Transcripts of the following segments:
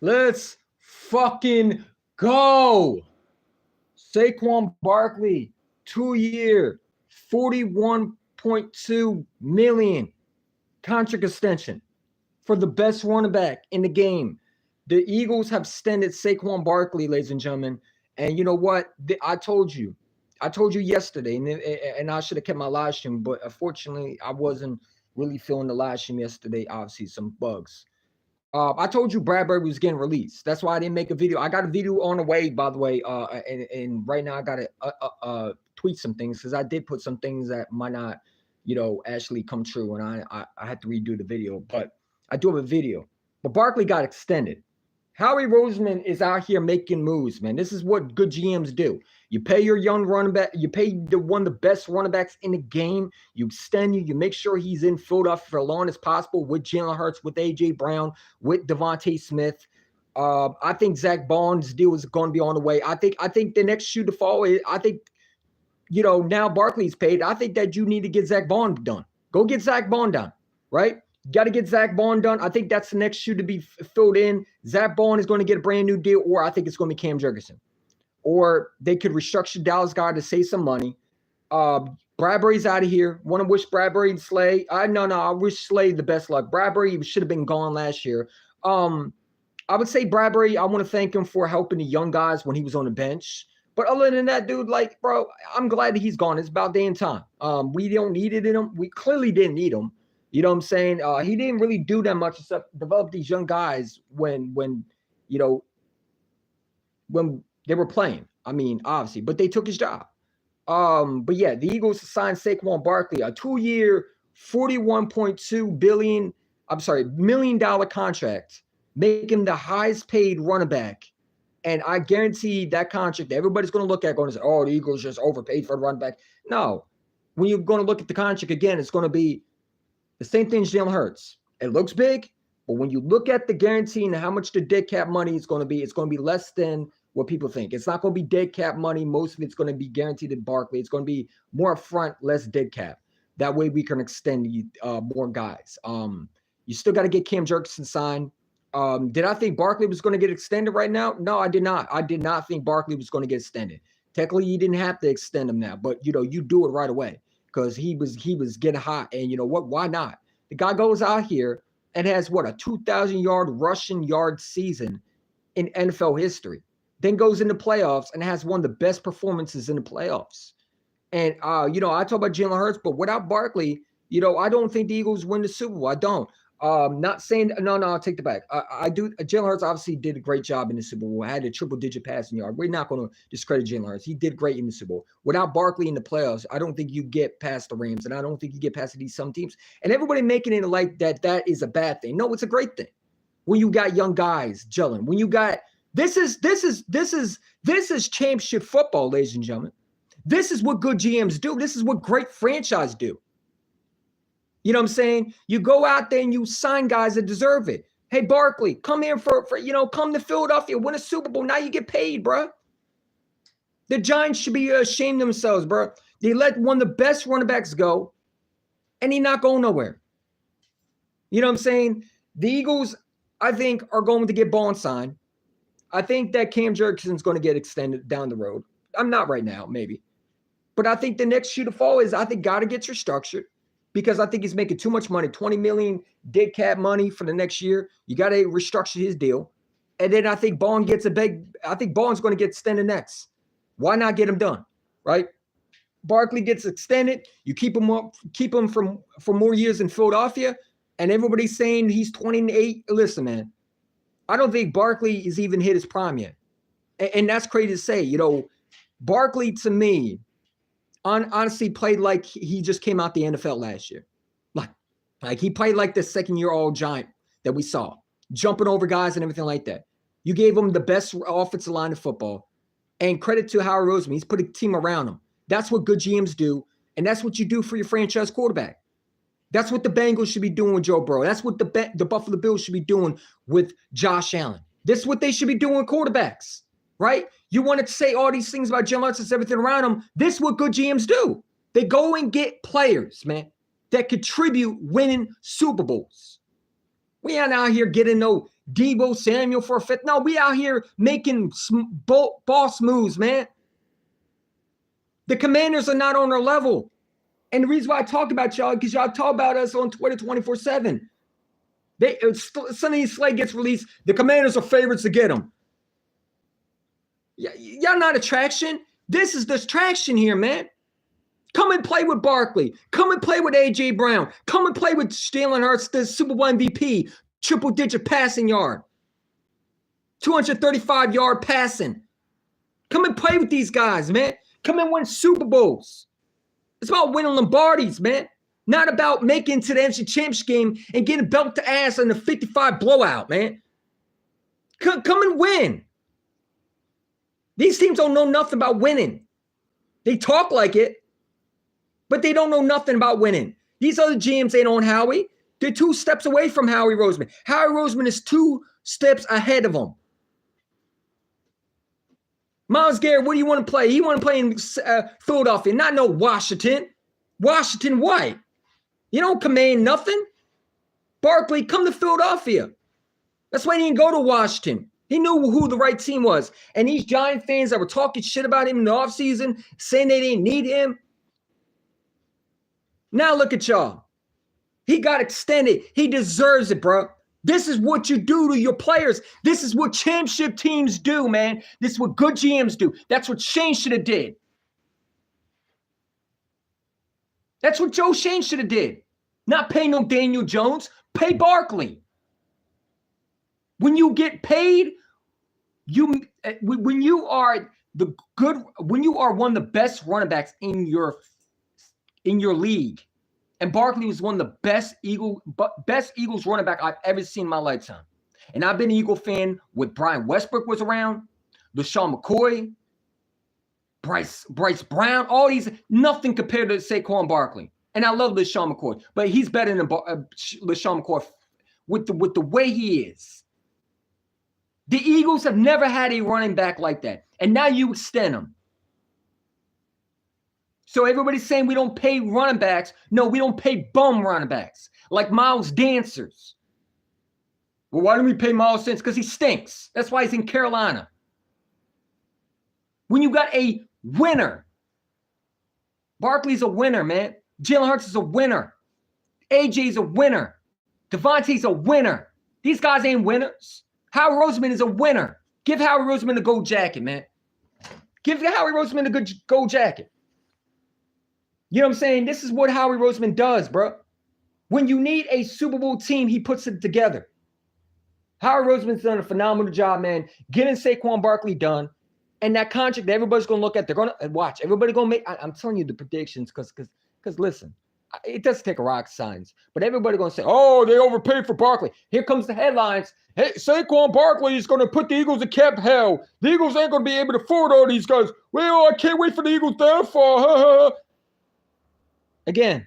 Let's fucking go. Saquon Barkley, 2-year, $41.2 million contract extension for the best running back in the game. The Eagles have extended Saquon Barkley, ladies and gentlemen. And you know what? I told you yesterday, and I should have kept my live stream, but unfortunately, I wasn't really feeling the live stream yesterday. Obviously, some bugs. I told you Bradbury was getting released. That's why I didn't make a video. I got a video on the way, by the way. And right now I got to tweet some things because I did put some things that might not, actually come true. And I had to redo the video, but I do have a video. But Barkley got extended. Howie Roseman is out here making moves, man. This is what good GMs do. You pay your young running back. You pay one of the best running backs in the game. You extend you make sure he's in Philadelphia for as long as possible with Jalen Hurts, with A.J. Brown, with Devontae Smith. I think Zach Bond's deal is going to be on the way. I think the next shoe to fall is, I think, now Barkley's paid. I think that you need to get Zach Bond done. Go get Zach Bond done, right? Got to get Zach Bond done. I think that's the next shoe to be filled in. Zach Bond is going to get a brand new deal, or I think it's going to be Cam Jurgensen. Or they could restructure Dallas Guy to save some money. Bradbury's out of here. Want to wish Bradbury and Slay. I wish Slay the best luck. Bradbury should have been gone last year. I would say Bradbury, I want to thank him for helping the young guys when he was on the bench. But other than that, dude, bro, I'm glad that he's gone. It's about damn time. We don't need it in him. We clearly didn't need him. You know what I'm saying? He didn't really do that much except develop these young guys when they were playing. I mean, obviously, but they took his job. But yeah, the Eagles signed Saquon Barkley, a 2-year, $41.2 million contract, make him the highest paid running back. And I guarantee that contract, everybody's going to look at going to say, oh, the Eagles just overpaid for a running back. No, when you're going to look at the contract again, it's going to be the same thing as Jalen Hurts. It looks big, but when you look at the guarantee and how much the dead cap money is going to be, it's going to be less than what people think. It's not going to be dead cap money. Most of it's going to be guaranteed at Barkley. It's going to be more upfront, less dead cap. That way we can extend more guys. You still got to get Cam Jurgensen signed. Did I think Barkley was going to get extended right now? No, I did not. I did not think Barkley was going to get extended. Technically, you didn't have to extend him now, but you do it right away. Because he was getting hot, and you know what? Why not? The guy goes out here and has a 2,000-yard rushing yard season in NFL history. Then goes into playoffs and has one of the best performances in the playoffs. And I talk about Jalen Hurts, but without Barkley, I don't think the Eagles win the Super Bowl. I don't. Not saying no, I'll take the back. I do. Jalen Hurts obviously did a great job in the Super Bowl. Had a triple-digit passing yard. We're not going to discredit Jalen Hurts. He did great in the Super Bowl. Without Barkley in the playoffs, I don't think you get past the Rams, and I don't think you get past these some teams. And everybody making it like that is a bad thing. No, it's a great thing. When you got young guys gelling, when you got this is championship football, ladies and gentlemen. This is what good GMs do. This is what great franchise do. You know what I'm saying? You go out there and you sign guys that deserve it. Hey, Barkley, come here for come to Philadelphia, win a Super Bowl. Now you get paid, bro. The Giants should be ashamed of themselves, bro. They let one of the best running backs go, and he's not going nowhere. You know what I'm saying? The Eagles, I think, are going to get Bond signed. I think that Cam Jurgensen's going to get extended down the road. I'm not right now, maybe. But I think the next shoe to fall is I think got to get restructured. Because I think he's making too much money, $20 million dead cap money for the next year. You got to restructure his deal. And then I think Bond gets I think Bond's going to get extended next. Why not get him done, right? Barkley gets extended. You keep him for more years in Philadelphia. And everybody's saying he's 28. Listen, man, I don't think Barkley has even hit his prime yet. And that's crazy to say. Barkley, to me, honestly played like he just came out the NFL last year. Like he played like the second-year-old giant that we saw, jumping over guys and everything like that. You gave him the best offensive line in football. And credit to Howie Roseman. He's put a team around him. That's what good GMs do. And that's what you do for your franchise quarterback. That's what the Bengals should be doing with Joe Burrow. That's what the Buffalo Bills should be doing with Josh Allen. This is what they should be doing with quarterbacks. Right? You wanted to say all these things about Jalen Hurts and everything around him. This is what good GMs do. They go and get players, man, that contribute winning Super Bowls. We ain't out here getting no Debo Samuel for a fifth. No, we out here making boss moves, man. The Commanders are not on our level. And the reason why I talk about y'all, because y'all talk about us on Twitter 24/7. Sonny Slay gets released. The Commanders are favorites to get him. Y'all not attraction. This is distraction here, man. Come and play with Barkley. Come and play with A.J. Brown. Come and play with Jalen Hurts, the Super Bowl MVP, triple-digit passing yard, 235-yard passing. Come and play with these guys, man. Come and win Super Bowls. It's about winning Lombardis, man. Not about making to the NFC Championship game and getting belt to ass in the 55 blowout, man. Come and win. These teams don't know nothing about winning. They talk like it, but they don't know nothing about winning. These other GMs ain't on Howie. They're 2 steps away from Howie Roseman. Howie Roseman is 2 steps ahead of him. Myles Garrett, what do you want to play? He want to play in Philadelphia, not no Washington. Washington what? You don't command nothing. Barkley, come to Philadelphia. That's why he didn't go to Washington. He knew who the right team was. And these Giant fans that were talking shit about him in the offseason, saying they didn't need him. Now look at y'all. He got extended. He deserves it, bro. This is what you do to your players. This is what championship teams do, man. This is what good GMs do. That's what Shane should have did. That's what Joe Shane should have did. Not pay no Daniel Jones. Pay Barkley. When you get paid, when you are one of the best running backs in your league, and Barkley was one of the best Eagles running back I've ever seen in my lifetime. And I've been an Eagle fan when Brian Westbrook was around, LaShawn McCoy, Bryce Brown, all these, nothing compared to Saquon Barkley. And I love LaShawn McCoy, but he's better than LaShawn McCoy with the way he is. The Eagles have never had a running back like that. And now you extend them. So everybody's saying we don't pay running backs. No, we don't pay bum running backs. Like Miles Dancers. Well, why don't we pay Miles Dancers? Because he stinks. That's why he's in Carolina. When you got a winner. Barkley's a winner, man. Jalen Hurts is a winner. AJ's a winner. Devontae's a winner. These guys ain't winners. Howie Roseman is a winner. Give Howie Roseman a gold jacket, man. Give Howie Roseman a good gold jacket. You know what I'm saying? This is what Howie Roseman does, bro. When you need a Super Bowl team, he puts it together. Howie Roseman's done a phenomenal job, man, getting Saquon Barkley done. And that contract that everybody's going to look at, they're going to watch. Everybody going to make, I'm telling you the predictions because listen, it does take a rocket science. But everybody going to say, oh, they overpaid for Barkley. Here comes the headlines. Hey, Saquon Barkley is going to put the Eagles in cap hell. The Eagles ain't going to be able to afford all these guys. Well, I can't wait for the Eagles downfall. Again,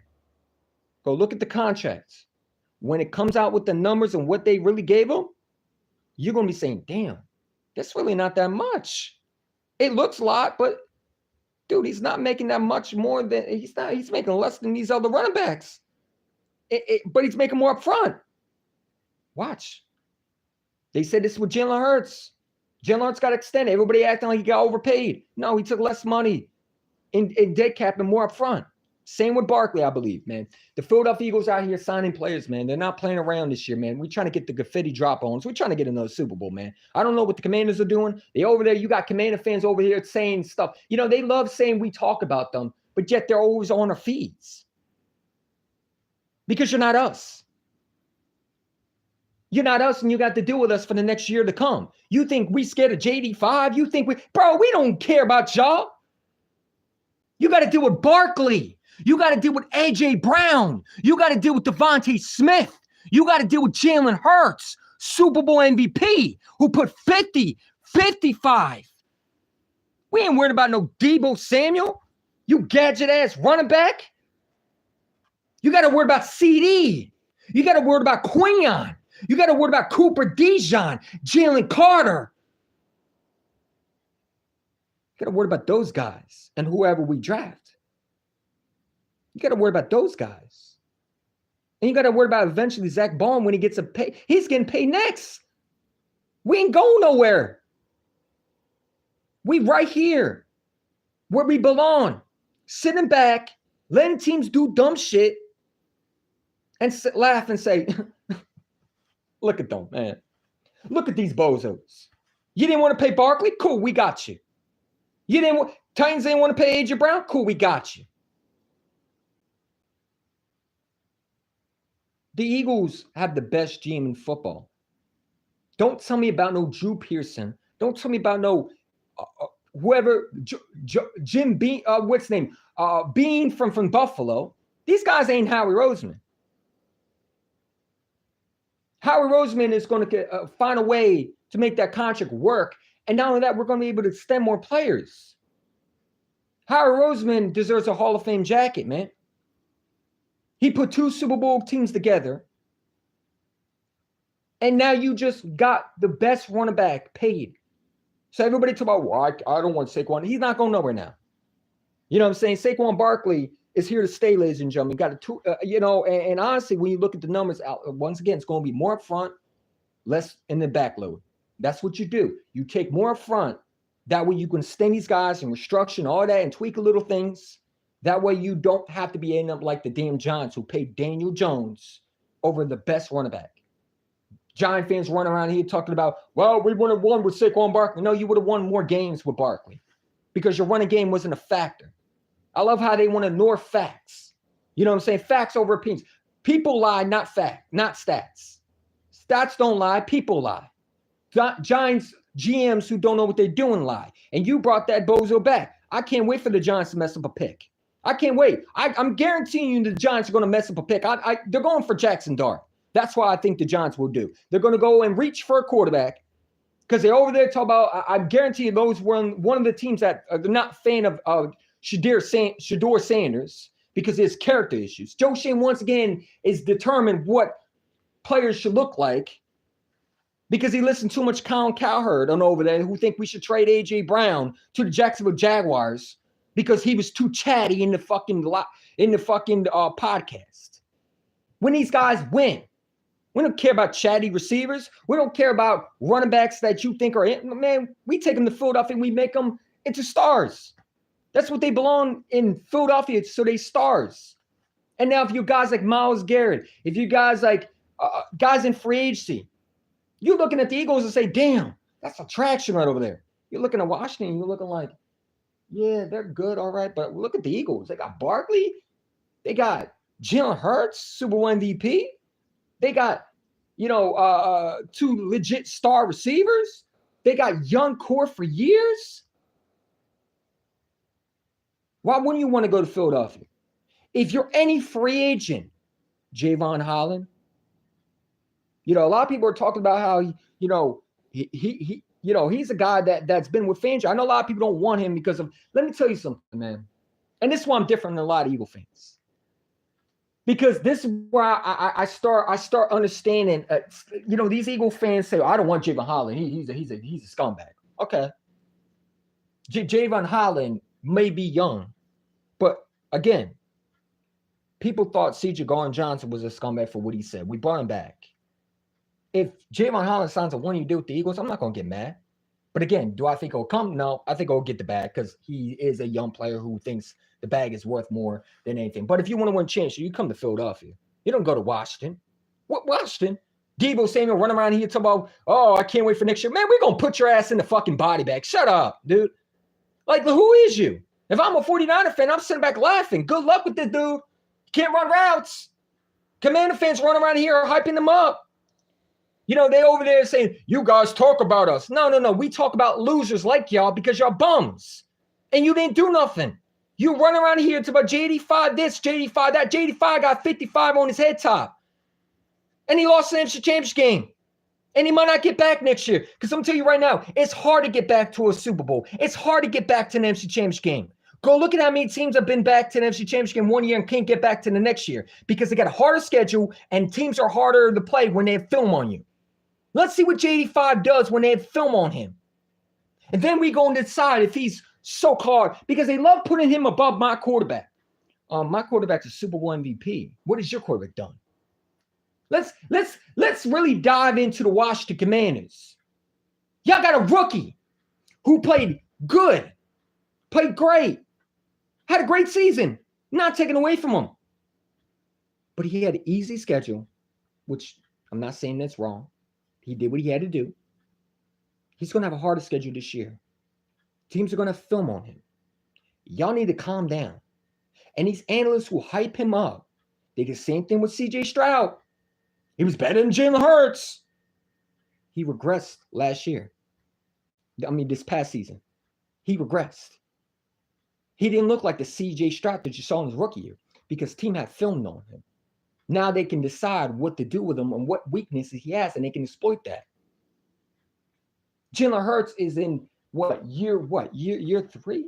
go look at the contracts. When it comes out with the numbers and what they really gave them, you're going to be saying, damn, that's really not that much. It looks a lot, but dude, he's not making that much more than he's making less than these other running backs. But he's making more up front. Watch. They said this with Jalen Hurts. Jalen Hurts got extended. Everybody acting like he got overpaid. No, he took less money in dead cap and more up front. Same with Barkley, I believe, man. The Philadelphia Eagles out here signing players, man. They're not playing around this year, man. We're trying to get the graffiti drop-ons. We're trying to get another Super Bowl, man. I don't know what the Commanders are doing. They over there, you got Commander fans over here saying stuff. You know, they love saying we talk about them, but yet they're always on our feeds. Because you're not us. You're not us, and you got to deal with us for the next year to come. You think we scared of JD5? You think we don't care about y'all. You got to deal with Barkley. You got to deal with A.J. Brown. You got to deal with Devontae Smith. You got to deal with Jalen Hurts, Super Bowl MVP, who put 50, 55. We ain't worried about no Debo Samuel, you gadget-ass running back. You got to worry about CD. You got to worry about Quinion. You got to worry about Cooper Dijon, Jalen Carter. You got to worry about those guys and whoever we draft. You got to worry about those guys. And you got to worry about eventually Zach Baum when he gets a pay. He's getting paid next. We ain't going nowhere. We right here where we belong, sitting back, letting teams do dumb shit and laugh and say, look at them, man. Look at these bozos. You didn't want to pay Barkley? Cool, we got you. Titans didn't want to pay AJ Brown? Cool, we got you. The Eagles have the best GM in football. Don't tell me about no Drew Pearson. Don't tell me about no whoever, Jim Bean, what's his name? Bean from Buffalo. These guys ain't Howie Roseman. Howie Roseman is going to find a way to make that contract work. And not only that, we're going to be able to extend more players. Howie Roseman deserves a Hall of Fame jacket, man. He put 2 Super Bowl teams together. And now you just got the best running back paid. So everybody talk about, well, I don't want Saquon. He's not going nowhere now. You know what I'm saying? Saquon Barkley is here to stay, ladies and gentlemen. Got a and honestly, when you look at the numbers out, once again, it's going to be more up front, less in the back load. That's what you do. You take more up front. That way you can extend these guys and restructure and all that and tweak a little things. That way you don't have to be ending up like the damn Giants who paid Daniel Jones over the best running back. Giant fans running around here talking about, well, we would have won with Saquon Barkley. No, you would have won more games with Barkley because your running game wasn't a factor. I love how they want to ignore facts. You know what I'm saying? Facts over opinions. People lie, not stats. Stats don't lie. People lie. Giants GMs who don't know what they're doing lie. And you brought that bozo back. I can't wait for the Giants to mess up a pick. I can't wait. I'm guaranteeing you the Giants are going to mess up a pick. They're going for Jackson Dart. That's what I think the Giants will do. They're going to go and reach for a quarterback because they're over there talking about, I guarantee you those were one of the teams that are not a fan of Shedeur Sanders because of his character issues. Joe Shane, once again, is determined what players should look like because he listened too much Colin Cowherd on over there who think we should trade A.J. Brown to the Jacksonville Jaguars because he was too chatty in the fucking podcast. When these guys win, we don't care about chatty receivers. We don't care about running backs that you think are in. Man, we take them to Philadelphia and we make them into stars. That's what they belong in Philadelphia, so they stars. And now if you guys like Myles Garrett, if you guys like guys in free agency, you're looking at the Eagles and say, damn, that's attraction right over there. You're looking at Washington, you're looking like, yeah, they're good, all right. But look at the Eagles. They got Barkley. They got Jalen Hurts, Super Bowl MVP. They got, 2 legit star receivers. They got young core for years. Why wouldn't you want to go to Philadelphia? If you're any free agent, Javon Holland, a lot of people are talking about how, he's a guy that's been with Fangio. I know a lot of people don't want him because of, let me tell you something, man. And this is why I'm different than a lot of Eagle fans. Because this is where I start understanding, these Eagle fans say, I don't want Javon Holland. He's a scumbag. Okay. Javon Holland may be young, but again, people thought C.J. Gardner-Johnson was a scumbag for what he said. We brought him back. If Javon Holland signs a one-year deal with the Eagles, I'm not going to get mad. But again, do I think he'll come? No, I think he'll get the bag because he is a young player who thinks the bag is worth more than anything. But if you want to win a championship, you come to Philadelphia. You don't go to Washington. What Washington? Debo Samuel running around here talking about, oh, I can't wait for next year. Man, we're going to put your ass in the fucking body bag. Shut up, dude. Like, who is you? If I'm a 49er fan, I'm sitting back laughing. Good luck with this dude. You can't run routes. Commander fans running around here are hyping them up. They over there saying, you guys talk about us. No. We talk about losers like y'all because y'all bums. And you didn't do nothing. You run around here to about JD5 this, JD5 that. JD5 got 55 on his head top. And he lost the NFC Championship game. And he might not get back next year. Because I'm telling you right now, it's hard to get back to a Super Bowl. It's hard to get back to an NFC Championship game. Go look at how many teams have been back to an NFC Championship game one year and can't get back to the next year. Because they got a harder schedule and teams are harder to play when they have film on you. Let's see what JD5 does when they have film on him. And then we go and decide if he's so hard because they love putting him above my quarterback. My quarterback's a Super Bowl MVP. What has your quarterback done? Let's really dive into the Washington Commanders. Y'all got a rookie who played good, played great, had a great season, not taken away from him. But he had an easy schedule, which I'm not saying that's wrong. He did what he had to do. He's going to have a harder schedule this year. Teams are going to film on him. Y'all need to calm down. And these analysts who hype him up, they did the same thing with C.J. Stroud. He was better than Jalen Hurts. He regressed last year. This past season. He regressed. He didn't look like the C.J. Stroud that you saw in his rookie year because team had filmed on him. Now they can decide what to do with him and what weaknesses he has, and they can exploit that. Jalen Hurts is in year 3?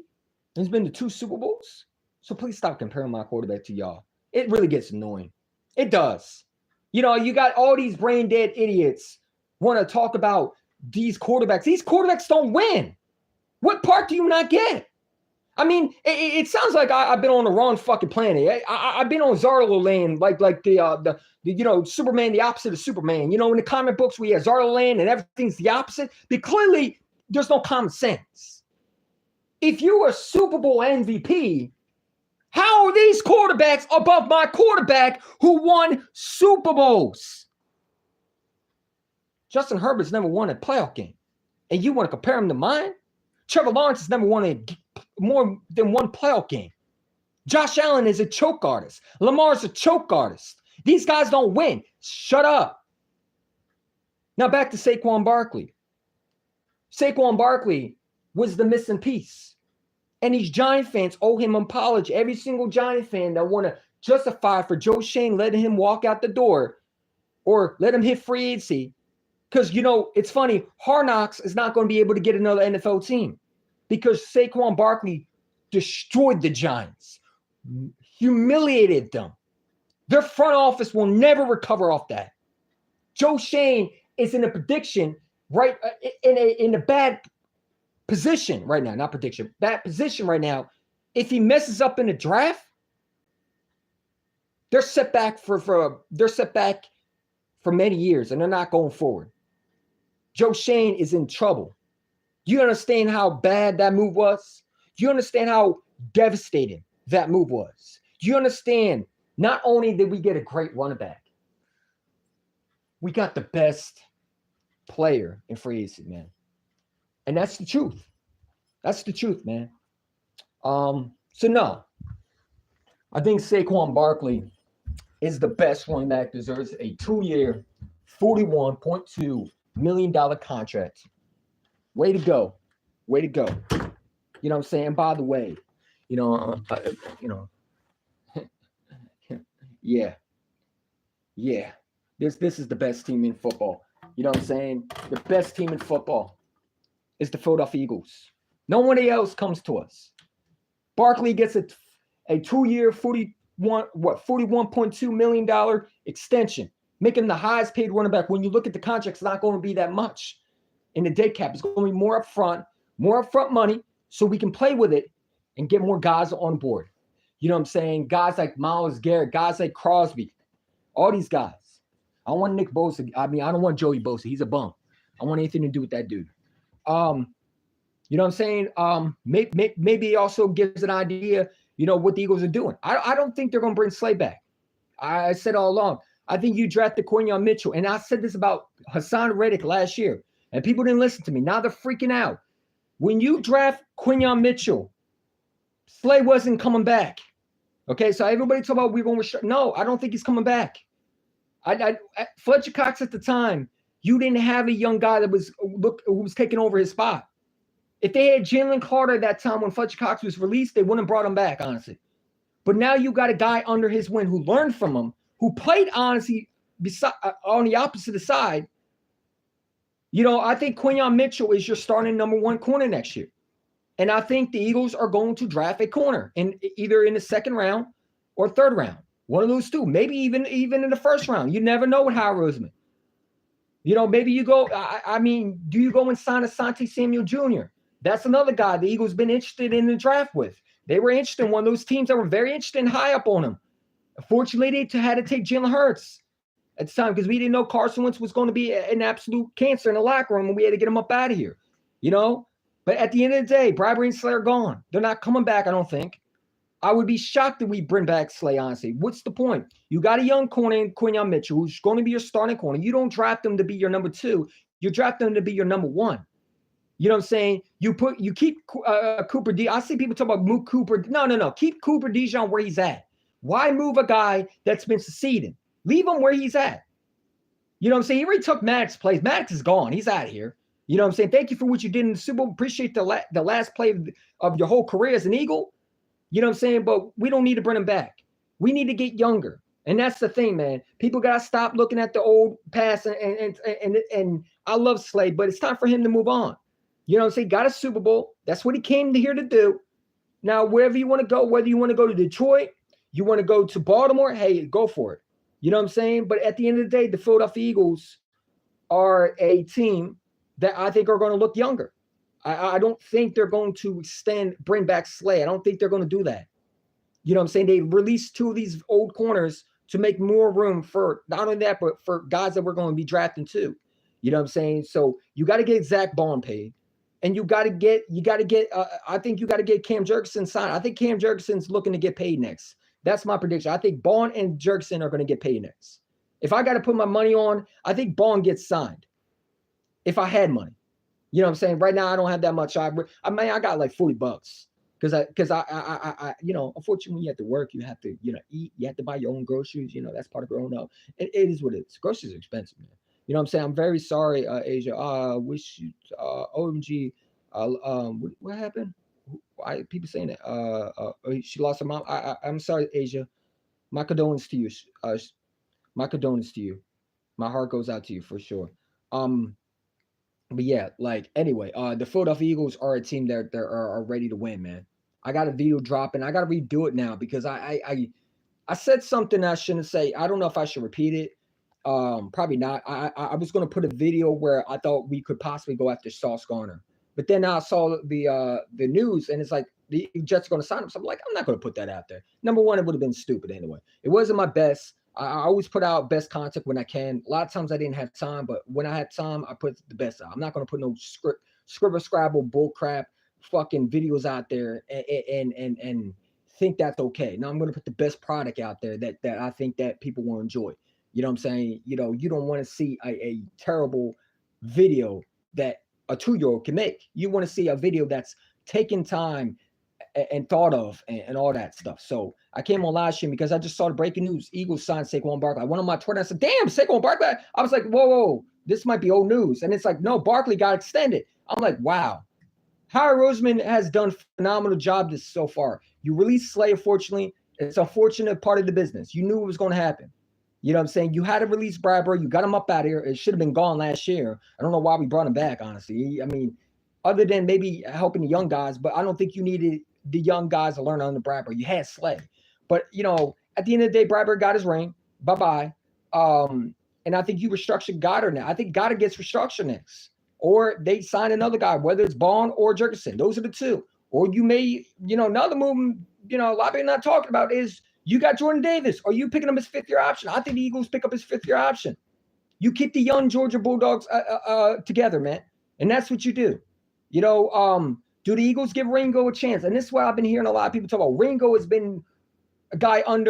He's been to 2 Super Bowls. So please stop comparing my quarterback to y'all. It really gets annoying. It does. You got all these brain dead idiots want to talk about these quarterbacks. These quarterbacks don't win. What part do you not get? It sounds like I've been on the wrong fucking planet. I've been on Zarla land, like the Superman, the opposite of Superman. In the comic books we have Zarla land and everything's the opposite. But clearly, there's no common sense. If you were Super Bowl MVP, how are these quarterbacks above my quarterback who won Super Bowls? Justin Herbert's never won a playoff game, and you want to compare him to mine? Trevor Lawrence has never won more than one playoff game. Josh Allen is a choke artist. Lamar's a choke artist. These guys don't win. Shut up. Now back to Saquon Barkley. Saquon Barkley was the missing piece. And these Giant fans owe him an apology. Every single Giant fan that want to justify for Joe Shane letting him walk out the door or let him hit free agency. Because, it's funny, Hard Knocks is not going to be able to get another NFL team because Saquon Barkley destroyed the Giants, humiliated them. Their front office will never recover off that. Joe Shane is in a prediction, right, in a bad position right now, not prediction, bad position right now. If he messes up in the draft, they're set back for many years, and they're not going forward. Joe Shane is in trouble. Do you understand how bad that move was? Do you understand how devastating that move was? Do you understand not only did we get a great running back, we got the best player in free agency, man. And that's the truth. That's the truth, man. So no, I think Saquon Barkley is the best running back, deserves a 2-year, $41.2 million contract. Way to go. Way to go. You know what I'm saying? And by the way, yeah. This is the best team in football. You know what I'm saying? The best team in football is the Philadelphia Eagles. Nobody else comes to us. Barkley gets a 2-year, $41.2 million extension, making him the highest paid running back. When you look at the contract, it's not going to be that much in the dead cap. It's going to be more upfront money, so we can play with it and get more guys on board. You know what I'm saying? Guys like Myles Garrett, guys like Crosby, all these guys. I don't want Nick Bosa. I don't want Joey Bosa. He's a bum. I don't want anything to do with that dude. You know what I'm saying? Maybe it also gives an idea, what the Eagles are doing. I don't think they're going to bring Slay back. I said all along, I think you drafted Quinyon Mitchell, and I said this about Hassan Reddick last year, and people didn't listen to me. Now they're freaking out. When you draft Quinyon Mitchell, Slay wasn't coming back. Okay, so everybody talk about we're going to no, I don't think he's coming back. Fletcher Cox at the time, you didn't have a young guy that who was taking over his spot. If they had Jalen Carter at that time when Fletcher Cox was released, they wouldn't have brought him back, honestly. But now you got a guy under his wing who learned from him, who played, honestly, on the opposite side. I think Quinyon Mitchell is your starting number 1 corner next year. And I think the Eagles are going to draft a corner either in the 2nd round or 3rd round. One of those two, maybe even in the 1st round. You never know with Howie Roseman. Maybe you go, do you go and sign Asante Samuel Jr.? That's another guy the Eagles been interested in the draft with. They were interested in one of those teams that were very interested and high up on him. Unfortunately, they had to take Jalen Hurts at the time because we didn't know Carson Wentz was going to be an absolute cancer in the locker room and we had to get him up out of here, you know? But at the end of the day, Bradbury and Slay are gone. They're not coming back, I don't think. I would be shocked if we bring back Slay, honestly. What's the point? You got a young corner in Quinyon Mitchell who's going to be your starting corner. You don't draft him to be your number 2. You draft him to be your number 1. You know what I'm saying? You keep Cooper D. I see people talk about move Cooper. No. Keep Cooper Dijon where he's at. Why move a guy that's been succeeding? Leave him where he's at. You know what I'm saying? He already took Maddox's place. Maddox is gone. He's out of here. You know what I'm saying? Thank you for what you did in the Super Bowl. Appreciate the last play of your whole career as an Eagle. You know what I'm saying? But we don't need to bring him back. We need to get younger. And that's the thing, man. People got to stop looking at the old past. And I love Slade, but it's time for him to move on. You know what I'm saying? Got a Super Bowl. That's what he came here to do. Now, wherever you want to go, whether you want to go to Detroit, you want to go to Baltimore, hey, go for it. You know what I'm saying? But at the end of the day, the Philadelphia Eagles are a team that I think are going to look younger. I don't think they're going to bring back Slay. I don't think they're going to do that. You know what I'm saying? They released 2 of these old corners to make more room for not only that, but for guys that we're going to be drafting too. You know what I'm saying? So you got to get Zach Bond paid. And I think you got to get Cam Jurgensen signed. I think Cam Jurgensen's looking to get paid next. That's my prediction. I think Bond and Jurgensen are going to get paid next. If I got to put my money on, I think Bond gets signed. If I had money. You know what I'm saying? Right now, I don't have that much. I got like $40 because I unfortunately, when you have to work, you have to, eat. You have to buy your own groceries. That's part of growing up. It is what it is. Groceries are expensive, man. You know what I'm saying? I'm very sorry, Asia. OMG. What happened? Why people saying that? She lost her mom. I'm sorry, Asia. My condolences to you. My condolences to you. My heart goes out to you for sure. But yeah, anyway, the Philadelphia Eagles are a team that are ready to win, man. I got a video dropping. I got to redo it now because I said something I shouldn't say. I don't know if I should repeat it. Probably not. I was going to put a video where I thought we could possibly go after Sauce Gardner, but then I saw the news and it's like the Jets are going to sign him. So I'm like, I'm not going to put that out there. Number one, it would have been stupid anyway. It wasn't my best. I always put out best content when I can. A lot of times I didn't have time, but when I had time, I put the best out. I'm not going to put no scribble scrabble bull crap fucking videos out there and think that's okay. Now I'm going to put the best product out there that I think that people will enjoy. You know what I'm saying? You don't want to see a terrible video that a 2-year-old can make. You want to see a video that's taken time and thought of and all that stuff. So I came on live stream because I just saw the breaking news. Eagles signed Saquon Barkley. I went on my Twitter and I said, damn, Saquon Barkley. I was like, whoa, this might be old news. And it's like, no, Barkley got extended. I'm like, wow. Howie Roseman has done a phenomenal job this so far. You released Slay, unfortunately. It's a fortunate part of the business. You knew it was going to happen. You know what I'm saying? You had to release Bradbury. You got him up out of here. It should have been gone last year. I don't know why we brought him back, honestly. I mean, other than maybe helping the young guys, but I don't think you needed the young guys to learn under Bradbury. You had Slay. But, at the end of the day, Bradbury got his ring. Bye-bye. And I think you restructured Goddard now. I think Goddard gets restructured next. Or they sign another guy, whether it's Bond or Jurgensen. Those are the two. Or you may, another move, a lot of people not talking about is you got Jordan Davis. Are you picking up his 5th-year option? I think the Eagles pick up his 5th-year option. You keep the young Georgia Bulldogs together, man. And that's what you do. Do the Eagles give Ringo a chance? And this is what I've been hearing a lot of people talk about. Ringo has been a guy want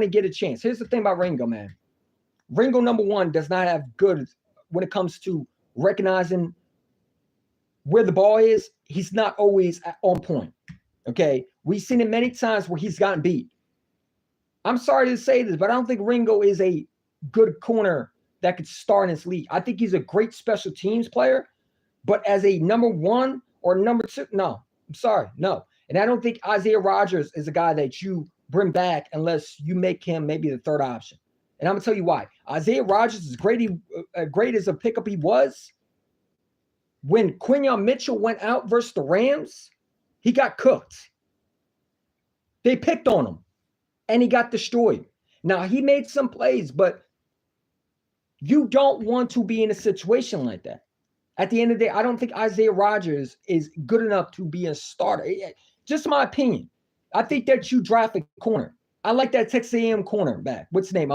to get a chance. Here's the thing about Ringo, man. Ringo, number one, does not have good when it comes to recognizing where the ball is. He's not always on point. Okay. We've seen it many times where he's gotten beat. I'm sorry to say this, but I don't think Ringo is a good corner that could start in this league. I think he's a great special teams player, but as a number 1 or number 2, no, I'm sorry. No. And I don't think Isaiah Rodgers is a guy that you bring back unless you make him maybe the 3rd option. And I'm going to tell you why. Isaiah Rodgers is great as a pickup he was. When Quinyon Mitchell went out versus the Rams, he got cooked. They picked on him, and he got destroyed. Now, he made some plays, but you don't want to be in a situation like that. At the end of the day, I don't think Isaiah Rodgers is good enough to be a starter. Just my opinion. I think that you draft a corner. I like that Texas A&M corner back. What's his name?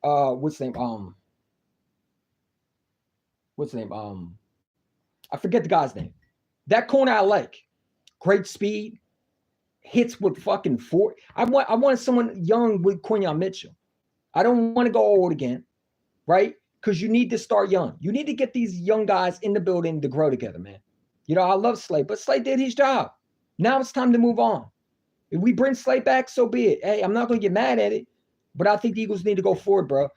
what's his name? What's his name? I forget the guy's name. That corner I like. Great speed, hits with fucking four. I want someone young with Quinyon Mitchell. I don't want to go old again, right? Because you need to start young. You need to get these young guys in the building to grow together, man. You know, I love Slay, but Slay did his job. Now it's time to move on. If we bring Slay back, so be it. Hey, I'm not going to get mad at it, but I think the Eagles need to go forward, bro.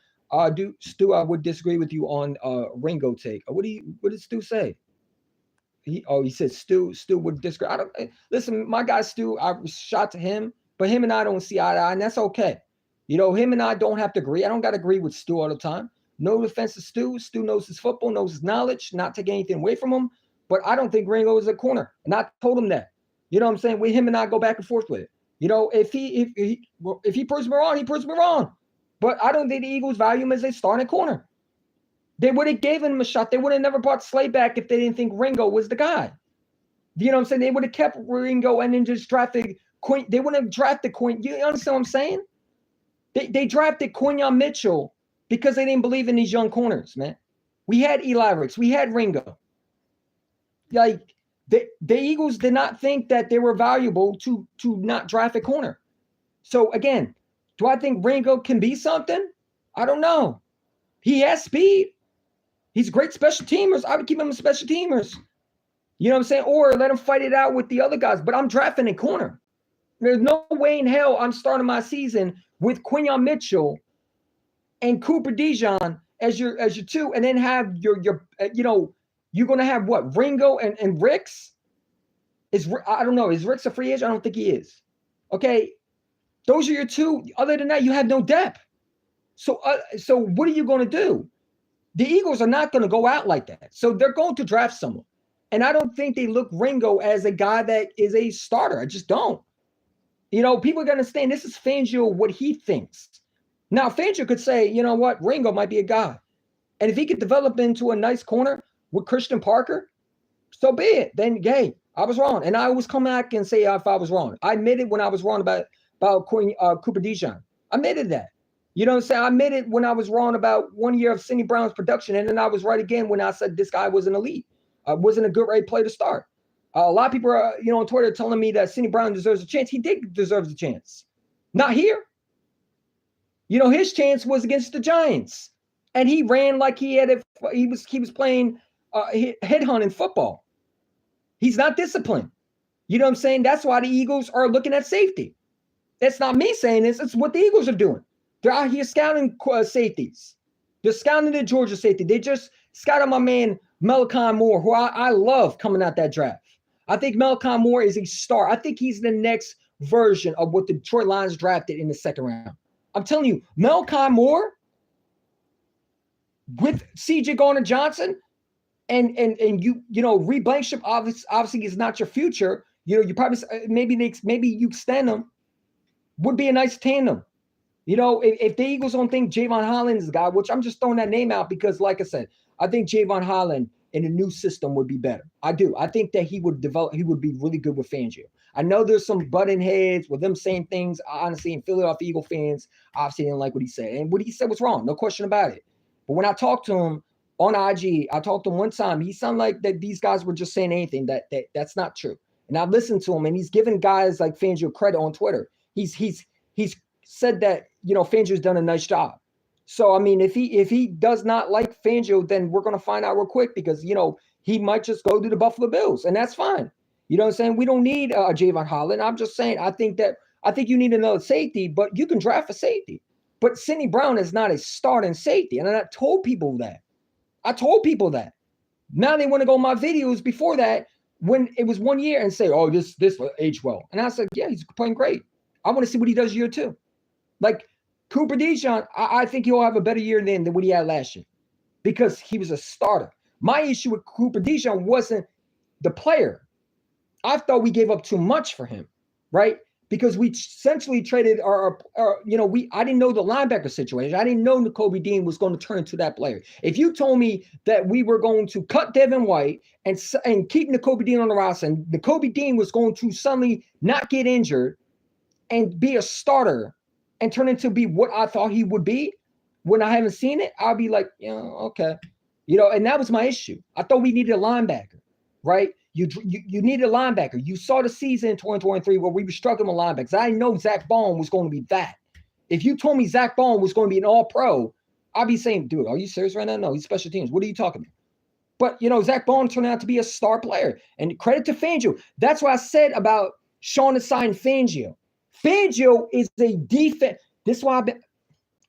Stu, I would disagree with you on Ringo take. What did Stu say? He said Stu would disagree. I don't listen, my guy Stu, I shot to him, but him and I don't see eye to eye, and that's okay. You know, him and I don't have to agree. I don't got to agree with Stu all the time. No offense to Stu. Stu knows his football, knows his knowledge, not taking anything away from him. But I don't think Ringo is a corner. And I told him that. You know what I'm saying? With him and I go back and forth with it. You know, if he proves me wrong, he proves me wrong. But I don't think the Eagles value him as a starting corner. They would have given him a shot. They would have never brought Slay back if they didn't think Ringo was the guy. You know what I'm saying? They would have kept Ringo and then just drafted Quinn. They wouldn't have drafted Quinn. You understand what I'm saying? They drafted Quinyon Mitchell because they didn't believe in these young corners, man. We had Eli Ricks. We had Ringo. Like, the Eagles did not think that they were valuable to not draft a corner. So, again, do I think Ringo can be something? I don't know. He has speed. He's a great special teamers. I would keep him a special teamers. You know what I'm saying? Or let him fight it out with the other guys. But I'm drafting a corner. There's no way in hell I'm starting my season with Quinyon Mitchell and Cooper DeJean as your two, and then have your you know, you're gonna have what, Ringo and Ricks? I don't know. Is Ricks a free agent? I don't think he is. Okay, those are your two. Other than that, you have no depth. So what are you going to do? The Eagles are not going to go out like that. So they're going to draft someone. And I don't think they look Ringo as a guy that is a starter. I just don't. You know, people are going to understand this is Fangio, what he thinks. Now, Fangio could say, you know what, Ringo might be a guy. And if he could develop into a nice corner with Christian Parker, so be it. Then, hey, I was wrong. And I always come back and say if I was wrong. I admitted when I was wrong about Cooper DeJean. I admitted that. You know what I'm saying? I admitted when I was wrong about 1 year of Cindy Brown's production, and then I was right again when I said this guy wasn't elite. Wasn't a good right player to start. A lot of people are, you know, on Twitter telling me that Cindy Brown deserves a chance. He did deserve a chance. Not here. You know, his chance was against the Giants, and he ran like he was playing headhunting football. He's not disciplined. You know what I'm saying? That's why the Eagles are looking at safety. That's not me saying this. It's what the Eagles are doing. They're out here scouting safeties. They're scouting the Georgia safety. They just scouted my man Malachi Moore, who I love coming out that draft. I think Malachi Moore is a star. I think he's the next version of what the Detroit Lions drafted in the second round. I'm telling you, Malachi Moore with C.J. Gardner-Johnson and you know, Reed Blankenship obviously is not your future. You know, you probably maybe you extend them. Would be a nice tandem. You know, if the Eagles don't think Javon Holland is the guy, which I'm just throwing that name out because, like I said, I think Javon Holland in a new system would be better. I do. I think that he would be really good with Fangio. I know there's some butting heads with them saying things, honestly, and Philadelphia Eagle fans obviously didn't like what he said. And what he said was wrong, no question about it. But when I talked to him on IG, I talked to him one time, he sounded like that these guys were just saying anything. That's not true. And I listened to him, and he's giving guys like Fangio credit on Twitter. He's said that, you know, Fangio's done a nice job. So, I mean, if he does not like Fangio, then we're going to find out real quick because, you know, he might just go to the Buffalo Bills, and that's fine. You know what I'm saying? We don't need Javon Holland. I'm just saying I think you need another safety, but you can draft a safety. But Sidney Brown is not a starting safety, and I told people that. Now they want to go on my videos before that when it was 1 year and say, oh, this will age well. And I said, yeah, he's playing great. I want to see what he does year two. Like Cooper DeJean, I think he'll have a better year than what he had last year because he was a starter. My issue with Cooper DeJean wasn't the player. I thought we gave up too much for him, right? Because we essentially traded I didn't know the linebacker situation. I didn't know Nakobe Dean was going to turn into that player. If you told me that we were going to cut Devin White and keep Nakobe Dean on the roster, and Nakobe Dean was going to suddenly not get injured and be a starter and turn into be what I thought he would be, When I haven't seen it, I'll be like, okay. And that was my issue. I thought we needed a linebacker, right? You needed a linebacker. You saw the season in 2023 where we were struggling with linebackers. I didn't know Zach Bond was going to be that. If you told me Zach Bond was going to be an all-pro, I'd be saying, dude, are you serious right now? No, he's special teams. What are you talking about? But, Zach Bond turned out to be a star player. And credit to Fangio. That's what I said about Sean Desai and Fangio. Fangio is a defense. This is why I've been,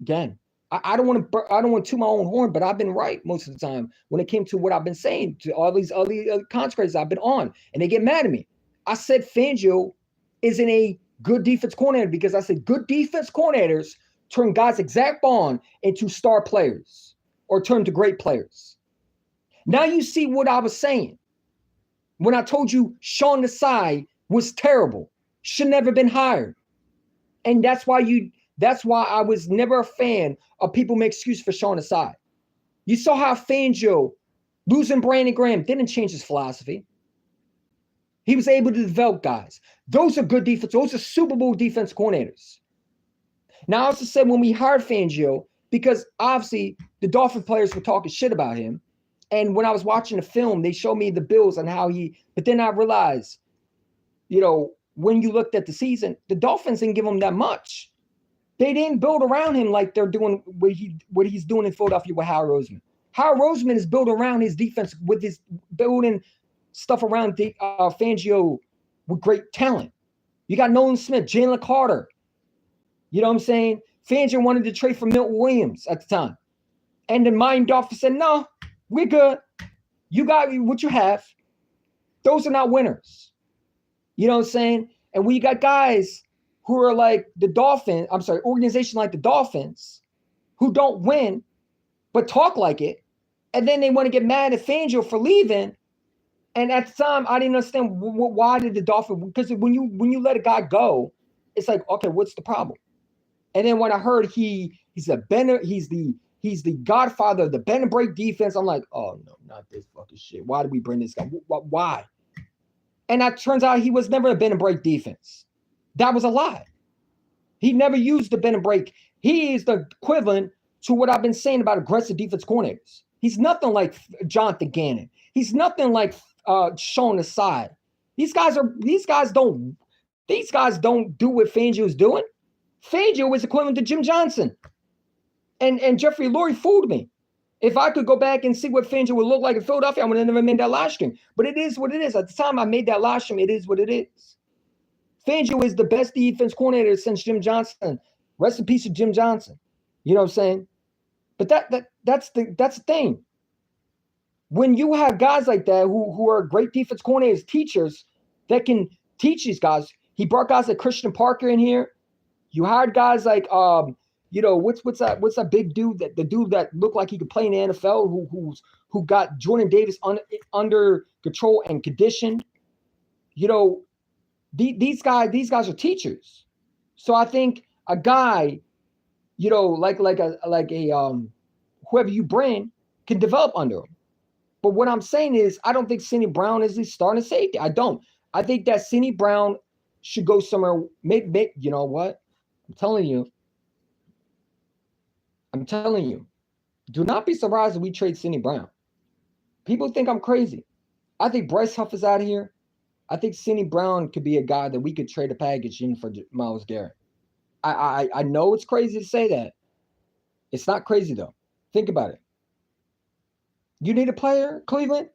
again, I don't want to toot my own horn, but I've been right most of the time when it came to what I've been saying to all these other contracts I've been on. And they get mad at me. I said Fangio isn't a good defense coordinator because I said good defense coordinators turn guys like Zach Bond into star players or turn to great players. Now you see what I was saying when I told you Sean Desai was terrible, should never been hired. And that's why I was never a fan of people make excuses for Sean Desai. You saw how Fangio, losing Brandon Graham, didn't change his philosophy. He was able to develop guys. Those are good defense. Those are Super Bowl defense coordinators. Now, I also said when we hired Fangio, because obviously the Dolphin players were talking shit about him. And when I was watching the film, they showed me the Bills and how but then I realized, when you looked at the season, the Dolphins didn't give him that much. They didn't build around him like they're doing what he's doing in Philadelphia with Howie Roseman. Howie Roseman is built around his defense with his building stuff around Fangio with great talent. You got Nolan Smith, Jalen Carter. You know what I'm saying? Fangio wanted to trade for Milton Williams at the time. And then Miami Dolphins said, no, we're good. You got what you have. Those are not winners. You know what I'm saying? And when you got guys who are like the Dolphins, organizations like the Dolphins, who don't win, but talk like it, and then they want to get mad at Fangio for leaving. And at the time, I didn't understand why did the Dolphins, because when you let a guy go, it's like, okay, what's the problem? And then when I heard he's the godfather of the bend and break defense, I'm like, oh no, not this fucking shit. Why did we bring this guy? Why? And that turns out he was never a bend and break defense. That was a lie. He never used the bend and break. He is the equivalent to what I've been saying about aggressive defense coordinators. He's nothing like Jonathan Gannon. He's nothing like Sean Desai. These guys don't do what Fangio is doing. Fangio is equivalent to Jim Johnson. And Jeffrey Lurie fooled me. If I could go back and see what Fangio would look like in Philadelphia, I would have never made that live stream. But it is what it is. At the time I made that live stream, it is what it is. Fangio is the best defense coordinator since Jim Johnson. Rest in peace to Jim Johnson. You know what I'm saying? But that's the thing. When you have guys like that who are great defense coordinators, teachers that can teach these guys. He brought guys like Christian Parker in here. You hired guys like what's that big dude the dude that looked like he could play in the NFL who got Jordan Davis under control and conditioned. These guys are teachers. So I think a guy, like a whoever you bring can develop under him. But what I'm saying is I don't think Cindy Brown is the starting safety. I don't. I think that Cindy Brown should go somewhere. Maybe you know what? I'm telling you. Do not be surprised if we trade Cindy Brown. People think I'm crazy. I think Bryce Huff is out of here. I think Cindy Brown could be a guy that we could trade a package in for Myles Garrett. I know it's crazy to say that. It's not crazy, though. Think about it. You need a player, Cleveland?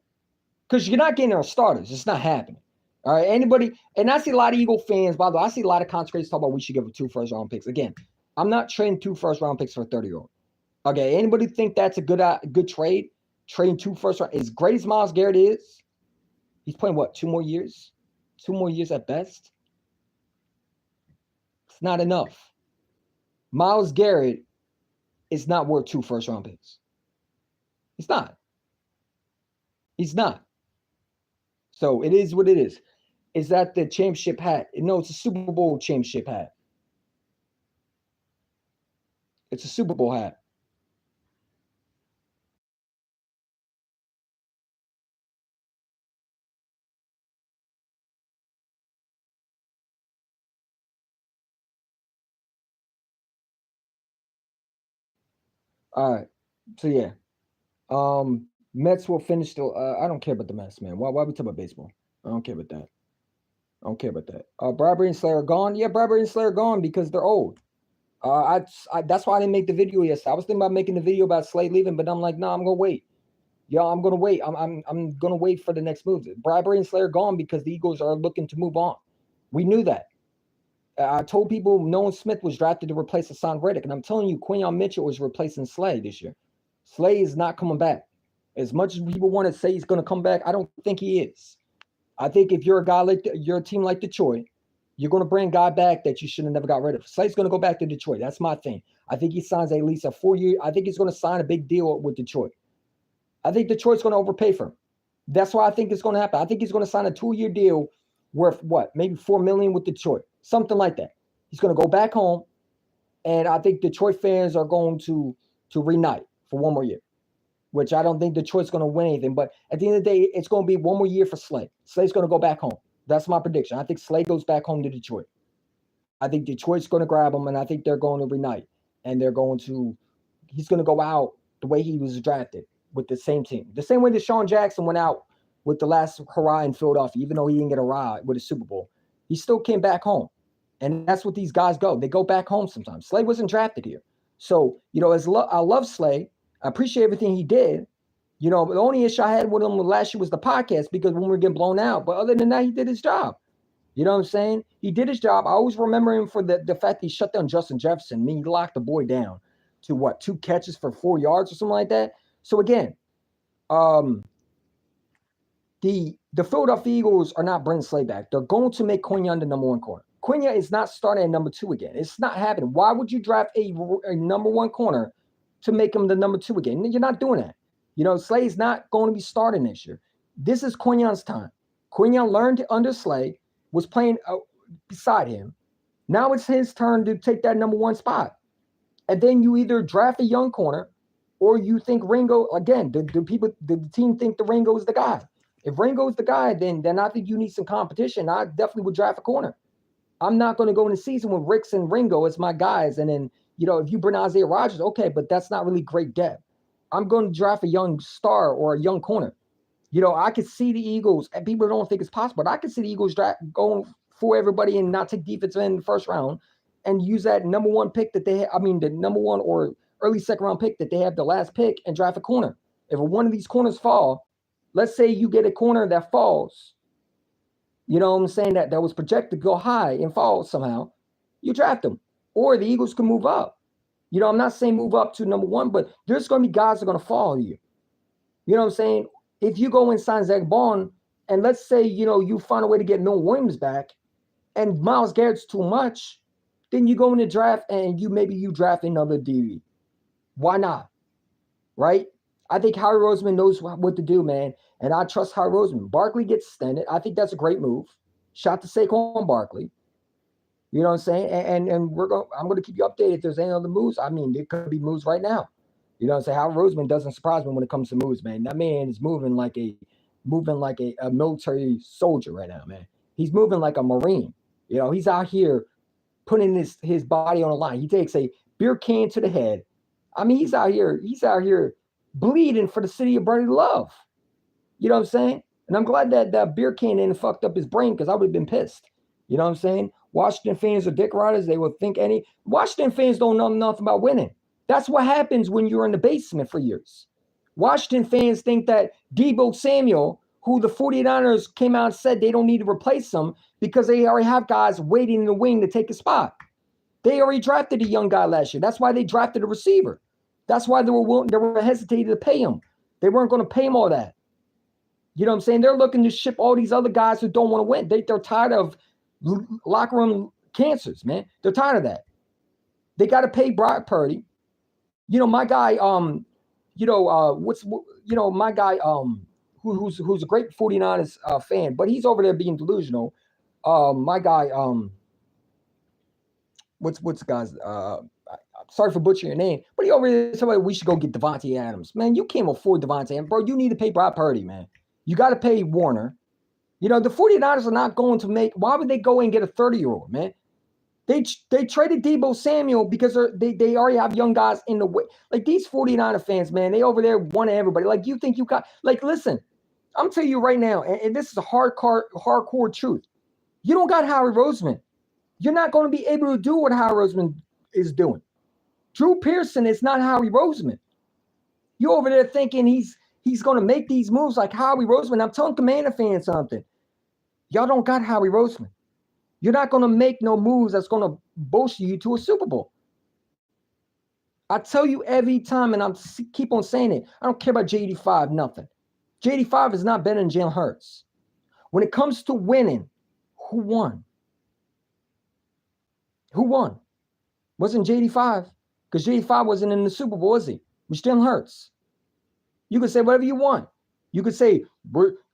Because you're not getting our starters. It's not happening. All right, anybody, and I see a lot of Eagle fans, by the way, I see a lot of content talk about we should give them 2 first-round picks. Again, I'm not trading 2 first-round picks for a 30-year-old. Okay, anybody think that's a good trade? Trading 2 first-round, as great as Myles Garrett is, he's playing, 2 more years? 2 more years at best? It's not enough. Myles Garrett is not worth 2 first-round picks. He's not. He's not. So it is what it is. Is that the championship hat? No, it's a Super Bowl championship hat. It's a Super Bowl hat. All right. So yeah. Mets will finish the. I don't care about the Mets, man. Why we talk about baseball? I don't care about that. I don't care about that. Bradbury and Slayer gone. Yeah, Bradbury and Slayer gone because they're old. That's why I didn't make the video yesterday. I was thinking about making the video about Slade leaving, but I'm like, no, I'm gonna wait. Yeah, I'm gonna wait. I'm gonna wait for the next move. Bradbury and Slayer gone because the Eagles are looking to move on. We knew that. I told people Nolan Smith was drafted to replace Hassan Reddick, and I'm telling you, Quinyon Mitchell is replacing Slay this year. Slay is not coming back. As much as people want to say he's going to come back, I don't think he is. I think if you're a guy like you're a team like Detroit, you're going to bring a guy back that you should have never got rid of. Slay's going to go back to Detroit. That's my thing. I think he signs at least a 4-year. I think he's going to sign a big deal with Detroit. I think Detroit's going to overpay for him. That's why I think it's going to happen. I think he's going to sign a 2-year deal worth what? Maybe $4 million with Detroit, something like that. He's going to go back home, and I think Detroit fans are going to reunite for 1 more year, which I don't think Detroit's going to win anything. But at the end of the day, it's going to be 1 more year for Slay. Slay's going to go back home. That's my prediction. I think Slay goes back home to Detroit. I think Detroit's going to grab him, and I think they're going to reunite, and he's going to go out the way he was drafted with the same team. The same way that Deshaun Jackson went out with the last hurrah in Philadelphia, even though he didn't get a ride with a Super Bowl. He still came back home. And that's what these guys go. They go back home sometimes. Slay wasn't drafted here. So, I love Slay. I appreciate everything he did. The only issue I had with him last year was the podcast because when we were getting blown out. But other than that, he did his job. You know what I'm saying? He did his job. I always remember him for the fact that he shut down Justin Jefferson. I mean, he locked the boy down to 2 catches for 4 yards or something like that. So again, the Philadelphia Eagles are not bringing Slay back. They're going to make Quinyon the number 1 corner. Quinyon is not starting at number 2 again. It's not happening. Why would you draft a number 1 corner to make him the number 2 again? You're not doing that. Slay's not going to be starting this year. This is Quinyon's time. Quinyon learned under Slay, was playing beside him. Now it's his turn to take that number 1 spot. And then you either draft a young corner or you think Ringo, again, the team think the Ringo is the guy. If Ringo's the guy, then I think you need some competition. I definitely would draft a corner. I'm not going to go in the season with Ricks and Ringo as my guys. And then, if you bring Isaiah Rodgers, okay, but that's not really great depth. I'm going to draft a young star or a young corner. I could see the Eagles, and people don't think it's possible, but I could see the Eagles going for everybody and not take defensive end in the first round and use that number 1 pick that they have. I mean, the number 1 or early second round pick that they have the last pick and draft a corner. If one of these corners fall, let's say you get a corner that falls, you know what I'm saying, that was projected to go high and fall somehow, you draft them. Or the Eagles can move up. I'm not saying move up to number 1, but there's going to be guys that are going to fall here. You know what I'm saying? If you go and sign Zach Bond, and let's say, you find a way to get Noah Williams back, and Myles Garrett's too much, then you go in the draft and you draft another DB. Why not? Right? I think Howie Roseman knows what to do, man. And I trust Howie Roseman. Barkley gets extended. I think that's a great move. Shout to Saquon Barkley. You know what I'm saying? And I'm going to keep you updated if there's any other moves. I mean, there could be moves right now. You know what I'm saying? Howie Roseman doesn't surprise me when it comes to moves, man. That man is moving like a military soldier right now, man. He's moving like a Marine. He's out here putting his body on the line. He takes a beer can to the head. I mean, he's out here bleeding for the city of Bernie Love. You know what I'm saying? And I'm glad that beer can didn't fucked up his brain because I would have been pissed. You know what I'm saying? Washington fans are dick riders. They would think Washington fans don't know nothing about winning. That's what happens when you're in the basement for years. Washington fans think that Deebo Samuel, who the 49ers came out and said they don't need to replace him because they already have guys waiting in the wing to take a spot. They already drafted a young guy last year. That's why they drafted a receiver. That's why they were hesitating to pay him. They weren't going to pay him all that. You know what I'm saying? They're looking to ship all these other guys who don't want to win. They're tired of locker room cancers, man. They're tired of that. They got to pay Brock Purdy. My guy, my guy, who's a great 49ers fan, but he's over there being delusional. My guy, what's the guy's, sorry for butchering your name, but he over there somebody we should go get Devontae Adams. Man, you can't afford Devontae Adams, bro. You need to pay Brock Purdy, man. You got to pay Warner. The 49ers are not going to why would they go and get a 30-year-old, man? They traded Deebo Samuel because they already have young guys in the way. Like these 49er fans, man, they over there want everybody. Like you think you got, like, listen, I'm telling you right now, and this is a hardcore truth. You don't got Howie Roseman. You're not going to be able to do what Howie Roseman is doing. Drew Pearson is not Howie Roseman. You over there thinking he's going to make these moves like Howie Roseman. I'm telling Commander fans something. Y'all don't got Howie Roseman. You're not going to make no moves that's going to bolster you to a Super Bowl. I tell you every time, and I keep on saying it, I don't care about J85, nothing. J85 is not better than Jalen Hurts. When it comes to winning, who won? Who won? Wasn't J85, because J85 wasn't in the Super Bowl, was he? It was Jalen Hurts. You can say whatever you want. You could say,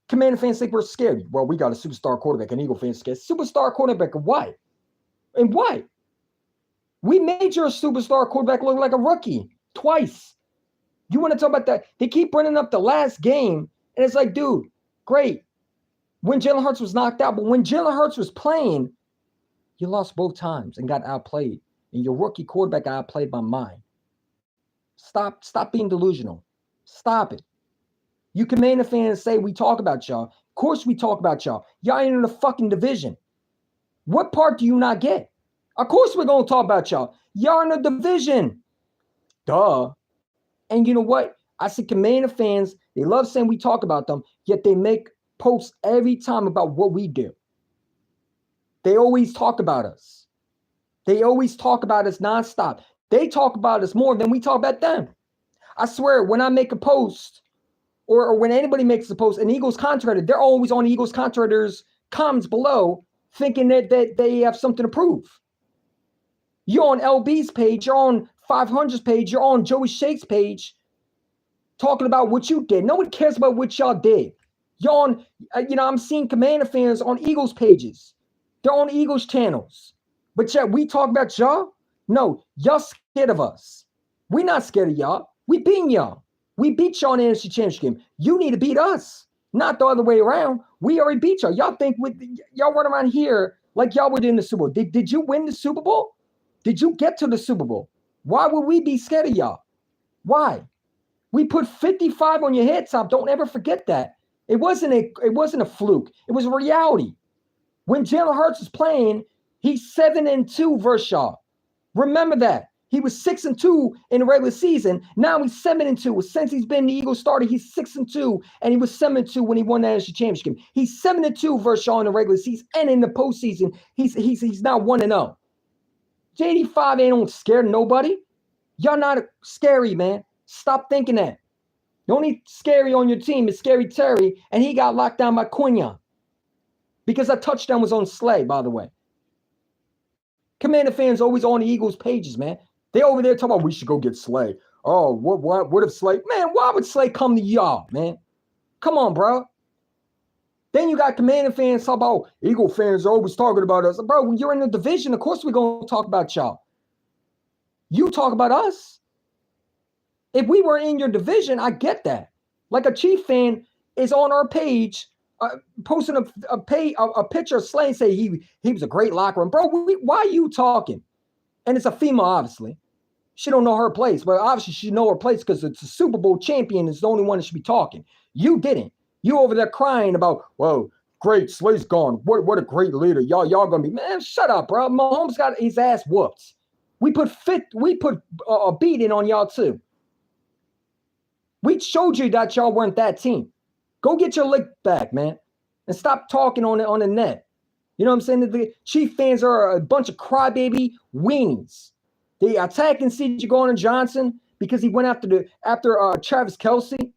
Commander fans think we're scared. Well, we got a superstar quarterback, and Eagle fans scared. Superstar quarterback, why? And why? We made your superstar quarterback look like a rookie twice. You want to talk about that? They keep bringing up the last game, and it's like, dude, great. When Jalen Hurts was knocked out, but when Jalen Hurts was playing, you lost both times and got outplayed. And your rookie quarterback got outplayed by mine. Stop being delusional. Stop it. You Commander fans say we talk about y'all. Of course we talk about y'all. Y'all ain't in the fucking division. What part do you not get? Of course we're going to talk about y'all. Y'all in the division. Duh. And you know what? I see Commander fans, they love saying we talk about them, yet they make posts every time about what we do. They always talk about us. They always talk about us nonstop. They talk about us more than we talk about them. I swear, when I make a post, or when anybody makes a post, an Eagles contractor, they're always on the Eagles contractors' comments below, thinking that they have something to prove. You're on LB's page, you're on 500's page, you're on Joey Shake's page, talking about what you did. No one cares about what y'all did. You're on, I'm seeing Commander fans on Eagles pages. They're on Eagles channels. But yet we talk about y'all? No, y'all scared of us. We're not scared of y'all. We beat y'all. We beat y'all in the NFC Championship game. You need to beat us, not the other way around. We already beat y'all. Y'all think y'all run around here like y'all were in the Super Bowl. Did you win the Super Bowl? Did you get to the Super Bowl? Why would we be scared of y'all? Why? We put 55 on your head top. Don't ever forget that. It wasn't a fluke. It was a reality. When Jalen Hurts is playing, he's 7-2 versus y'all. Remember that. He was 6-2 in the regular season. Now he's 7-2. Since he's been the Eagles starter, he's 6-2, and he was 7-2 when he won the NFC Championship game. He's 7-2 versus y'all in the regular season, and in the postseason, he's now 1-0. J85 ain't scared of nobody. Y'all not scary, man. Stop thinking that. The only scary on your team is Scary Terry, and he got locked down by Quinyon. Because that touchdown was on Slay, by the way. Commander fans always on the Eagles pages, man. They over there talking about we should go get Slay. Oh, what if Slay? Man, why would Slay come to y'all, man? Come on, bro. Then you got Commander fans talking about Eagle fans are always talking about us. Bro, when you're in the division, of course we're going to talk about y'all. You talk about us. If we were in your division, I get that. Like a Chief fan is on our page posting a picture of Slay and say he was a great locker room. Bro, why are you talking? And it's a female, obviously. She don't know her place, but obviously she know her place because it's a Super Bowl champion. It's the only one that should be talking. You didn't. You over there crying about, whoa, great, Slay's gone. What a great leader. Y'all gonna be, man, shut up, bro. Mahomes got his ass whooped. We put a beating on y'all too. We showed you that y'all weren't that team. Go get your lick back, man. And stop talking on the net. You know what I'm saying? The Chief fans are a bunch of crybaby weenies. They attacking C.J. Gardner-Johnson because he went after Travis Kelce.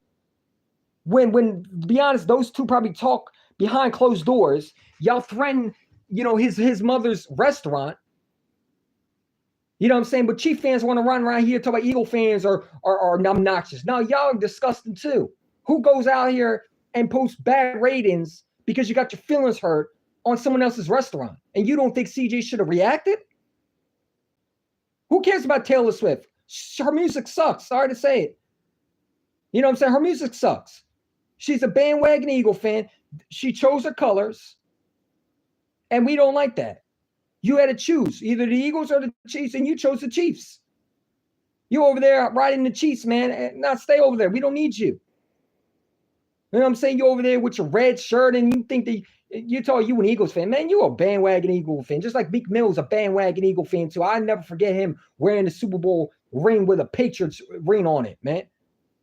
When to be honest, those two probably talk behind closed doors. Y'all threaten, his mother's restaurant. You know what I'm saying? But Chief fans want to run around here talk about Eagle fans are obnoxious. No, y'all are disgusting too. Who goes out here and posts bad ratings because you got your feelings hurt on someone else's restaurant and you don't think CJ should have reacted? Who cares about Taylor Swift? Her music sucks. Sorry to say it. You know what I'm saying? Her music sucks. She's a bandwagon Eagle fan. She chose her colors. And we don't like that. You had to choose either the Eagles or the Chiefs, and you chose the Chiefs. You over there riding the Chiefs, man. Now stay over there. We don't need you. You know what I'm saying? You over there with your red shirt, and you think that you told you an Eagles fan. Man, you a bandwagon Eagle fan. Just like Meek Mill's a bandwagon Eagle fan, too. I never forget him wearing the Super Bowl ring with a Patriots ring on it, man.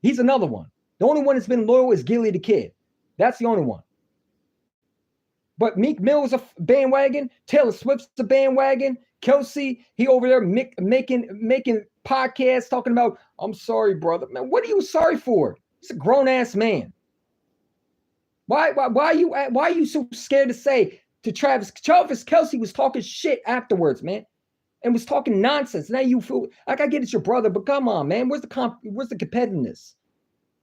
He's another one. The only one that's been loyal is Gilly the Kid. That's the only one. But Meek Mill's a bandwagon. Taylor Swift's a bandwagon. Kelsey, he over there making podcasts talking about, I'm sorry, brother. Man, what are you sorry for? He's a grown-ass man. Why are you so scared to say to Travis Kelce was talking shit afterwards, man, and was talking nonsense. Now you feel like I get it's your brother, but come on, man. Where's the competitiveness?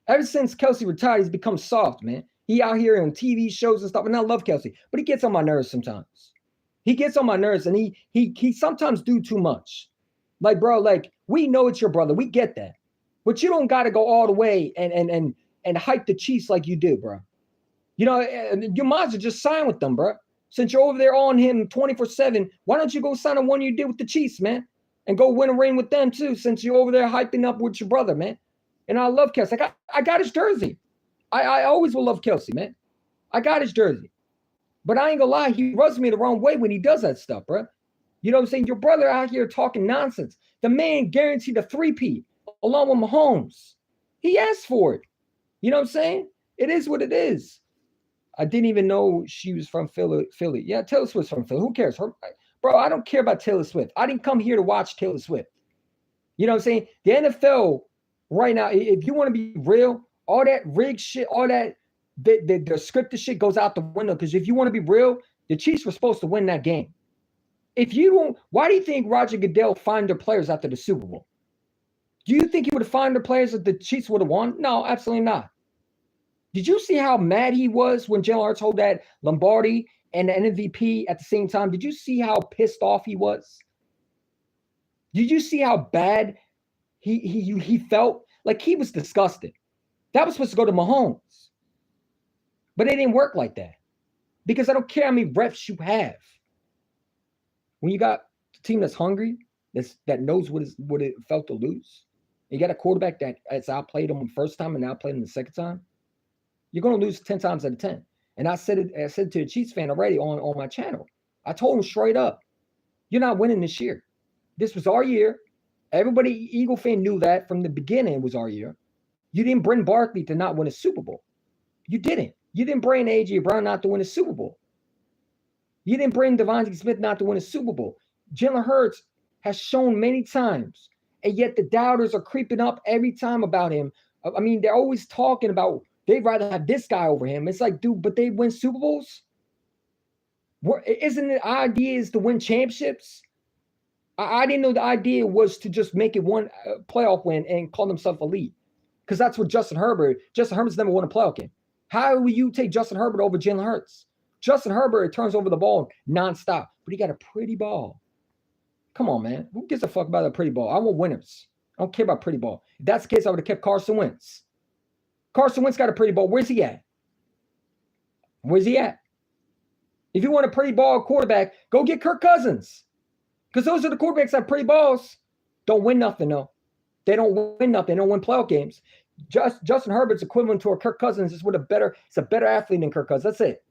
Ever since Kelce retired, he's become soft, man. He out here on TV shows and stuff, and I love Kelce, but he gets on my nerves sometimes. He gets on my nerves, and he sometimes do too much. Like, bro, like, we know it's your brother. We get that. But you don't got to go all the way and hype the Chiefs like you do, bro. You know, your might as well just sign with them, bro. Since you're over there on him 24/7, why don't you go sign on one you did with the Chiefs, man? And go win a ring with them, too, since you're over there hyping up with your brother, man. And I love Kelce. I got his jersey. I always will love Kelce, man. I got his jersey. But I ain't gonna lie, he rubs me the wrong way when he does that stuff, bro. You know what I'm saying? Your brother out here talking nonsense. The man guaranteed a 3-peat along with Mahomes. He asked for it. You know what I'm saying? It is what it is. I didn't even know she was from Philly. Yeah, Taylor Swift's from Philly. Who cares? Bro, I don't care about Taylor Swift. I didn't come here to watch Taylor Swift. You know what I'm saying? The NFL right now, if you want to be real, all that rigged shit, all that the scripted shit goes out the window. Because if you want to be real, the Chiefs were supposed to win that game. If you don't, why do you think Roger Goodell fined their players after the Super Bowl? Do you think he would have fined their players if the Chiefs would have won? No, absolutely not. Did you see how mad he was when Jalen Hurts hold that Lombardi and the MVP at the same time? Did you see how pissed off he was? Did you see how bad he felt? Like, he was disgusted. That was supposed to go to Mahomes. But it didn't work like that. Because I don't care how many refs you have. When you got a team that's hungry, that knows what it felt to lose, you got a quarterback that has outplayed them the first time and outplayed them the second time, you're going to lose 10 times out of 10. And I said to a Chiefs fan already on my channel. I told him straight up, you're not winning this year. This was our year. Everybody, Eagle fan, knew that from the beginning it was our year. You didn't bring Barkley to not win a Super Bowl. You didn't. You didn't bring A.J. Brown not to win a Super Bowl. You didn't bring Devontae Smith not to win a Super Bowl. Jalen Hurts has shown many times, and yet the doubters are creeping up every time about him. I mean, they're always talking about they'd rather have this guy over him. It's like, dude, but they win Super Bowls? Isn't the idea is to win championships? I didn't know the idea was to just make it one playoff win and call themselves elite. Because that's what Justin Herbert's never won a playoff game. How will you take Justin Herbert over Jalen Hurts? Justin Herbert turns over the ball nonstop, but he got a pretty ball. Come on, man. Who gives a fuck about a pretty ball? I want winners. I don't care about pretty ball. If that's the case, I would have kept Carson Wentz. Carson Wentz got a pretty ball. Where's he at? Where's he at? If you want a pretty ball quarterback, go get Kirk Cousins. Because those are the quarterbacks that have pretty balls. Don't win nothing, though. They don't win nothing. They don't win playoff games. Justin Herbert's equivalent to a Kirk Cousins is it's a better athlete than Kirk Cousins. That's it.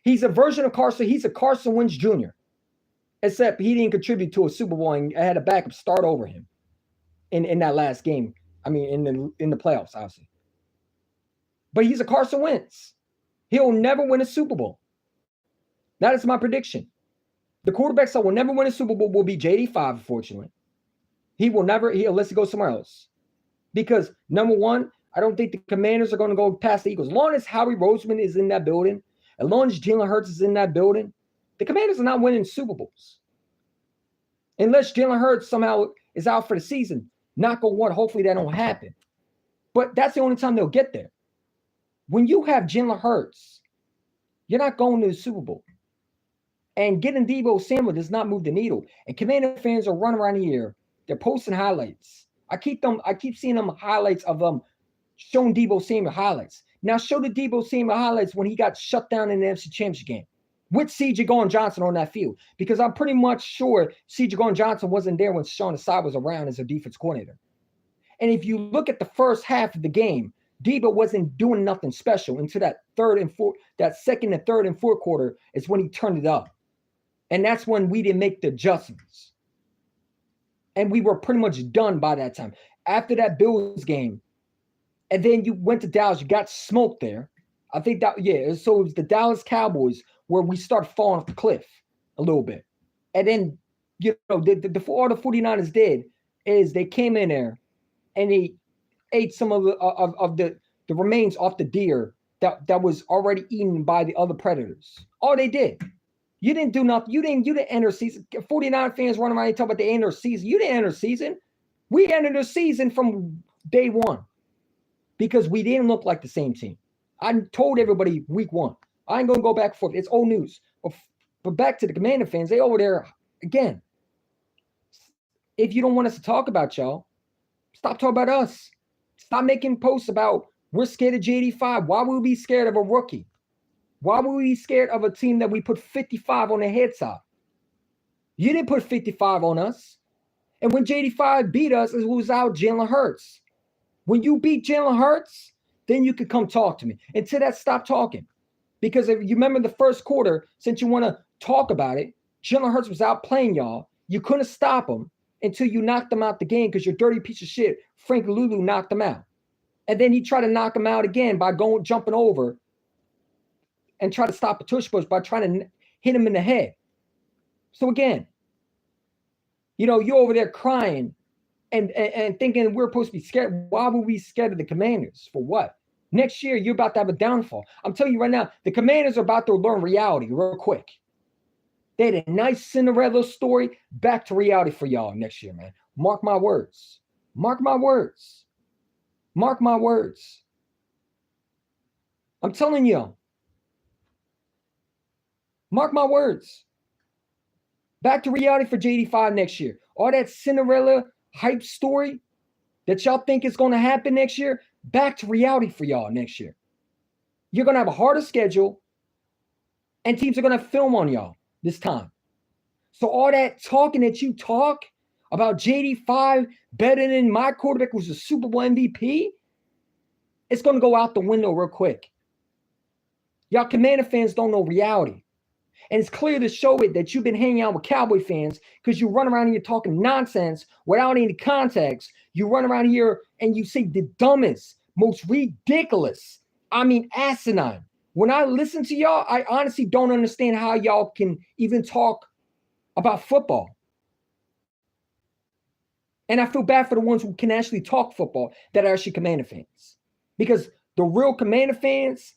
He's a version of Carson. He's a Carson Wentz Jr. Except he didn't contribute to a Super Bowl and had a backup start over him in that last game. I mean, in the playoffs, obviously. But he's a Carson Wentz. He'll never win a Super Bowl. That is my prediction. The quarterbacks that will never win a Super Bowl will be JD5, unfortunately. He will never, unless he goes somewhere else. Because, number one, I don't think the Commanders are going to go past the Eagles. As long as Howie Roseman is in that building, as long as Jalen Hurts is in that building, the Commanders are not winning Super Bowls. Unless Jalen Hurts somehow is out for the season. Knock on wood, hopefully that don't happen. But that's the only time they'll get there. When you have Jalen Hurts, you're not going to the Super Bowl. And getting Deebo Samuel does not move the needle. And Commander fans are running around here. They're posting highlights. I keep seeing them highlights of them showing Deebo Samuel highlights. Now show the Deebo Samuel highlights when he got shut down in the NFC Championship game. with C.J. Gardner-Johnson on that field, because I'm pretty much sure C.J. Gardner-Johnson wasn't there when Sean Desai was around as a defense coordinator. And if you look at the first half of the game, Debo wasn't doing nothing special until that second and third and fourth quarter is when he turned it up. And that's when we didn't make the adjustments. And we were pretty much done by that time. After that Bills game, and then you went to Dallas, you got smoked there. I think that, so it was the Dallas Cowboys where we started falling off the cliff a little bit. And then, all the 49ers did is they came in there and they ate some of the remains off the deer that was already eaten by the other predators. All they did. You didn't do nothing. You didn't enter season. 49 fans running around and talking about they enter season. You didn't enter season. We entered the season from day one because we didn't look like the same team. I told everybody week one. I ain't going to go back and forth. It's old news. But back to the Commander fans, they over there, again, if you don't want us to talk about y'all, stop talking about us. Stop making posts about we're scared of J85. Why would we be scared of a rookie? Why would we be scared of a team that we put 55 on their heads of? You didn't put 55 on us. And when J85 beat us, it was out Jalen Hurts. When you beat Jalen Hurts, then you could come talk to me. Until that, stop talking. Because if you remember the first quarter, since you want to talk about it, Jalen Hurts was out playing y'all. You couldn't stop him until you knocked him out the game because your dirty piece of shit, Frank Lulu, knocked him out. And then he tried to knock him out again by jumping over and try to stop a tush push by trying to hit him in the head. So again, you're over there crying and thinking we're supposed to be scared. Why would we be scared of the Commanders? For what? Next year, you're about to have a downfall. I'm telling you right now, the Commanders are about to learn reality real quick. They had a nice Cinderella story. Back to reality for y'all next year, man. Mark my words. Mark my words. Mark my words. I'm telling you. Mark my words. Back to reality for JD5 next year. All that Cinderella hype story that y'all think is going to happen next year, back to reality for y'all next year. You're going to have a harder schedule, and teams are going to film on y'all this time. So all that talking that you talk about JD5 better than my quarterback who's a Super Bowl MVP, it's going to go out the window real quick. Y'all Commander fans don't know reality. And it's clear to show it that you've been hanging out with Cowboy fans because you run around here talking nonsense without any context. You run around here and you say the dumbest, most ridiculous, asinine. When I listen to y'all, I honestly don't understand how y'all can even talk about football. And I feel bad for the ones who can actually talk football that are actually Commander fans. Because the real Commander fans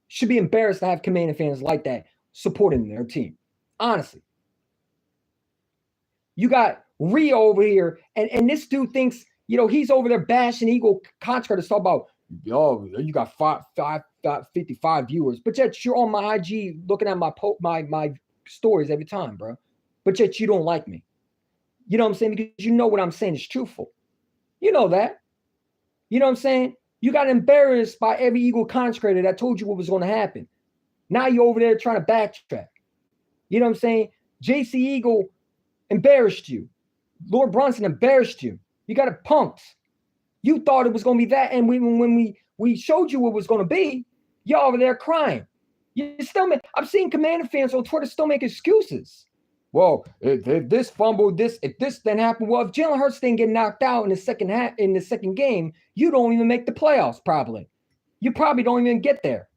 should be embarrassed to have Commander fans like that supporting their team. Honestly. You got Rio over here, and this dude thinks, he's over there bashing Eagle contract to talk about, you got 55 viewers, but yet you're on my IG looking at my stories every time, bro. But yet you don't like me. You know what I'm saying? Because you know what I'm saying is truthful. You know that. You know what I'm saying? You got embarrassed by every Eagle contractor that told you what was going to happen. Now you're over there trying to backtrack. You know what I'm saying? JC Eagle embarrassed you. Lord Brunson embarrassed you. You got it punked. You thought it was going to be that. And when we showed you what it was going to be, you're over there crying. I'm seeing Commander fans on Twitter still make excuses. Well, if this fumble, if this then happened, well, if Jalen Hurts didn't get knocked out in the second game, you don't even make the playoffs probably. You probably don't even get there.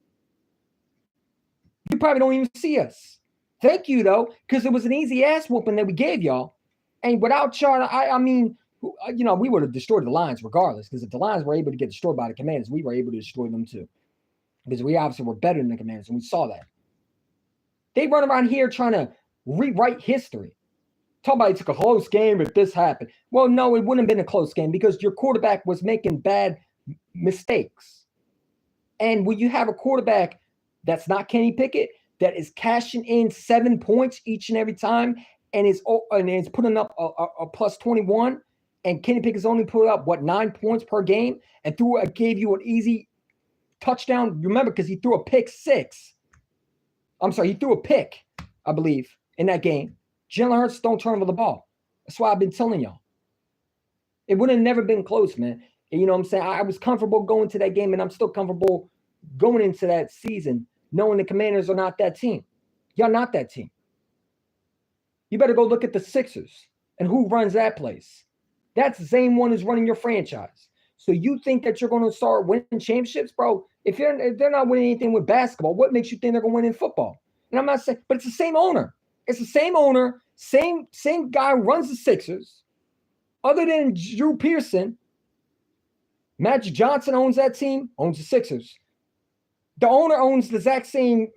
You probably don't even see us. Thank you, though, because it was an easy ass whooping that we gave y'all. And without y'all, we would have destroyed the Lions regardless, because if the Lions were able to get destroyed by the Commanders, we were able to destroy them too. Because we obviously were better than the Commanders, and we saw that. They run around here trying to rewrite history. Talk about it took a close game if this happened. Well, no, it wouldn't have been a close game because your quarterback was making bad mistakes. And when you have a quarterback that's not Kenny Pickett, that is cashing in 7 points each and every time, and is putting up a plus 21, and Kenny Pickett's only put up 9 points per game, and gave you an easy touchdown. Remember, because he threw a pick 6. I'm sorry, he threw a pick, I believe, in that game. Jalen Hurts don't turn over the ball. That's why I've been telling y'all. It would have never been close, man. And you know what I'm saying? I was comfortable going to that game, and I'm still comfortable going into that season knowing the Commanders are not that team. Y'all not that team. You better go look at the Sixers and who runs that place. That's the same one who's running your franchise. So you think that you're going to start winning championships, bro? If they're not winning anything with basketball, what makes you think they're going to win in football? And I'm not saying, but it's the same owner. It's the same owner, same guy who runs the Sixers. Other than Drew Pearson, Magic Johnson owns that team, owns the Sixers. The owner owns the exact same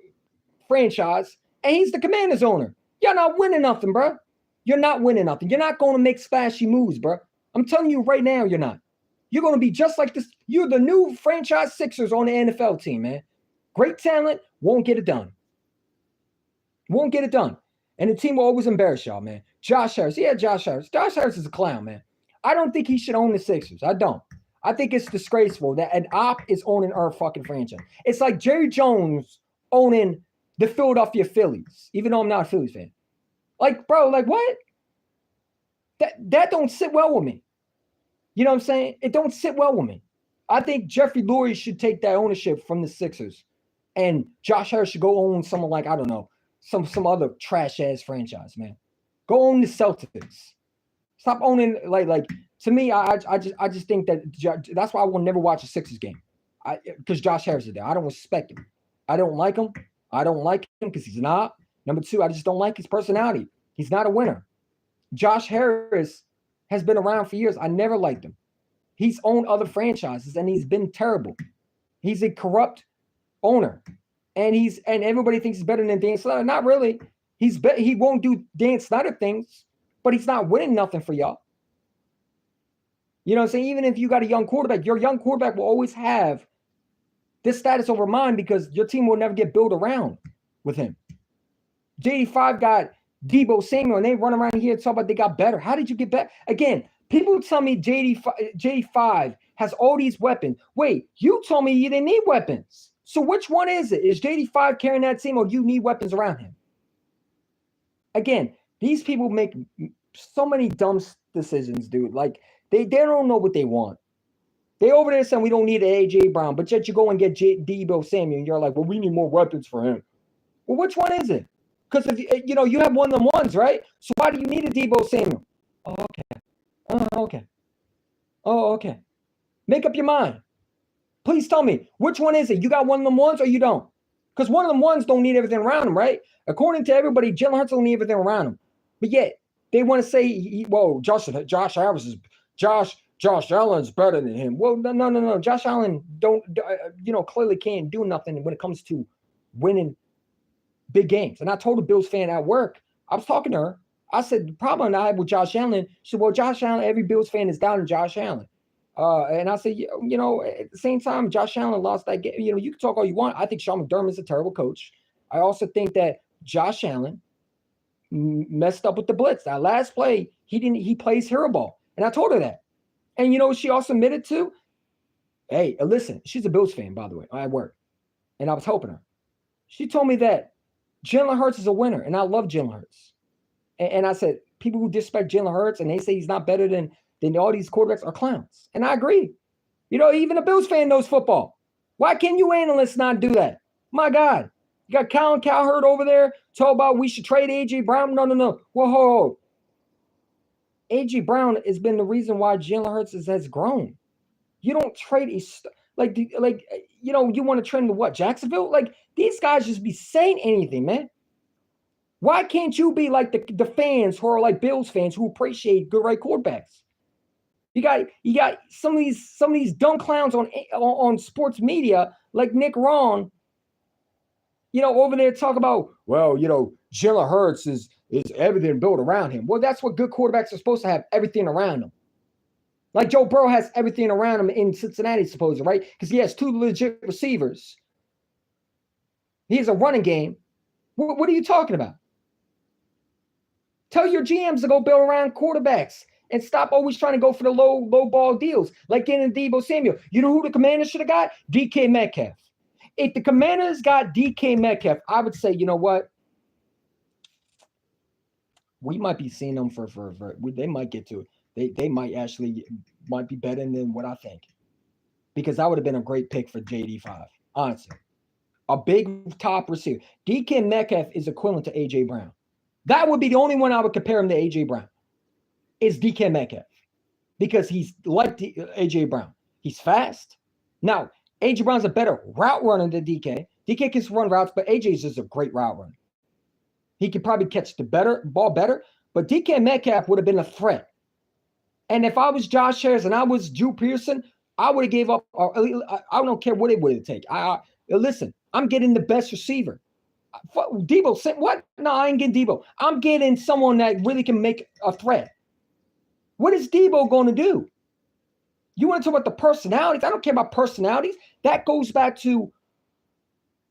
franchise, and he's the Commanders owner. You're not winning nothing, bro. You're not winning nothing. You're not going to make splashy moves, bro. I'm telling you right now, you're not. You're going to be just like this. You're the new franchise Sixers on the NFL team, man. Great talent, won't get it done. Won't get it done. And the team will always embarrass y'all, man. Josh Harris. Yeah, Josh Harris. Josh Harris is a clown, man. I don't think he should own the Sixers. I don't. I think it's disgraceful that an op is owning our fucking franchise. It's like Jerry Jones owning the Philadelphia Phillies, even though I'm not a Phillies fan. Like, bro, like what? That don't sit well with me. You know what I'm saying? It don't sit well with me. I think Jeffrey Lurie should take that ownership from the Sixers, and Josh Harris should go own someone like, I don't know, some other trash ass franchise, man. Go own the Celtics. Stop owning like to me. I just think that's why I will never watch a Sixers game. Because Josh Harris is there. I don't respect him. I don't like him. I don't like him because he's not. Number two, I just don't like his personality. He's not a winner. Josh Harris has been around for years. I never liked him. He's owned other franchises and he's been terrible. He's a corrupt owner. And everybody thinks he's better than Dan Snyder. Not really. He won't do Dan Snyder things, but he's not winning nothing for y'all. You know what I'm saying? Even if you got a young quarterback, your young quarterback will always have this status over mine because your team will never get built around with him. JD5 got Deebo Samuel, and they run around here and talk about they got better. How did you get better? Again, people tell me JD5 has all these weapons. Wait, you told me you didn't need weapons. So which one is it? Is JD5 carrying that team or do you need weapons around him? Again, these people make so many dumb decisions, dude. Like, they don't know what they want. They over there saying we don't need an A.J. Brown, but yet you go and get Deebo Samuel, and you're like, well, we need more weapons for him. Well, which one is it? Because if you have one of them ones, right? So why do you need a Deebo Samuel? Oh, okay. Oh, okay. Oh, okay. Make up your mind. Please tell me, which one is it? You got one of them ones or you don't? Because one of them ones don't need everything around him, right? According to everybody, Jalen Hurts don't need everything around him. But yet, they want to say, whoa, Josh Allen's better than him. Well, no. Josh Allen clearly can't do nothing when it comes to winning big games. And I told a Bills fan at work, I was talking to her. I said, the problem I have with Josh Allen, she said, well, Josh Allen, every Bills fan is down to Josh Allen. And I said, at the same time, Josh Allen lost that game. You can talk all you want. I think Sean McDermott's a terrible coach. I also think that Josh Allen messed up with the blitz. That last play, he plays hero ball. And I told her that. And she also admitted to, hey, listen, she's a Bills fan, by the way, at work. And I was helping her. She told me that Jalen Hurts is a winner, and I love Jalen Hurts. And I said, people who disrespect Jalen Hurts and they say he's not better than all these quarterbacks are clowns. And I agree. Even a Bills fan knows football. Why can't you analysts not do that? My God. You got Colin Cowherd over there talking about we should trade A.J. Brown. No. Whoa. A.J. Brown has been the reason why Jalen Hurts has grown. You don't trade you want to trade to what? Jacksonville? Like, these guys just be saying anything, man. Why can't you be like the fans who are like Bills fans who appreciate good right quarterbacks? You got some of these dumb clowns on sports media like Nick Ron, over there talk about, well, Jalen Hurts is everything built around him. Well, that's what good quarterbacks are supposed to have, everything around them. Like Joe Burrow has everything around him in Cincinnati, supposedly, right? Because he has two legit receivers. He has a running game. What are you talking about? Tell your GMs to go build around quarterbacks and stop always trying to go for the low ball deals, like getting Deebo Samuel. You know who the Commanders should have got? DK Metcalf. If the Commanders got DK Metcalf, I would say, you know what? We might be seeing them they might get to it. They might actually might be better than what I think. Because that would have been a great pick for JD5, honestly. A big top receiver. DK Metcalf is equivalent to AJ Brown. That would be the only one I would compare him to AJ Brown. Is DK Metcalf. Because he's like AJ Brown. He's fast. Now, AJ Brown's a better route runner than DK. DK can run routes, but AJ is just a great route runner. He could probably catch the ball better, but DK Metcalf would have been a threat. And if I was Josh Harris and I was Drew Pearson, I would have gave up. I don't care what it would take. Listen, I'm getting the best receiver. Debo, what? No, I ain't getting Debo. I'm getting someone that really can make a threat. What is Debo going to do? You want to talk about the personalities? I don't care about personalities. That goes back to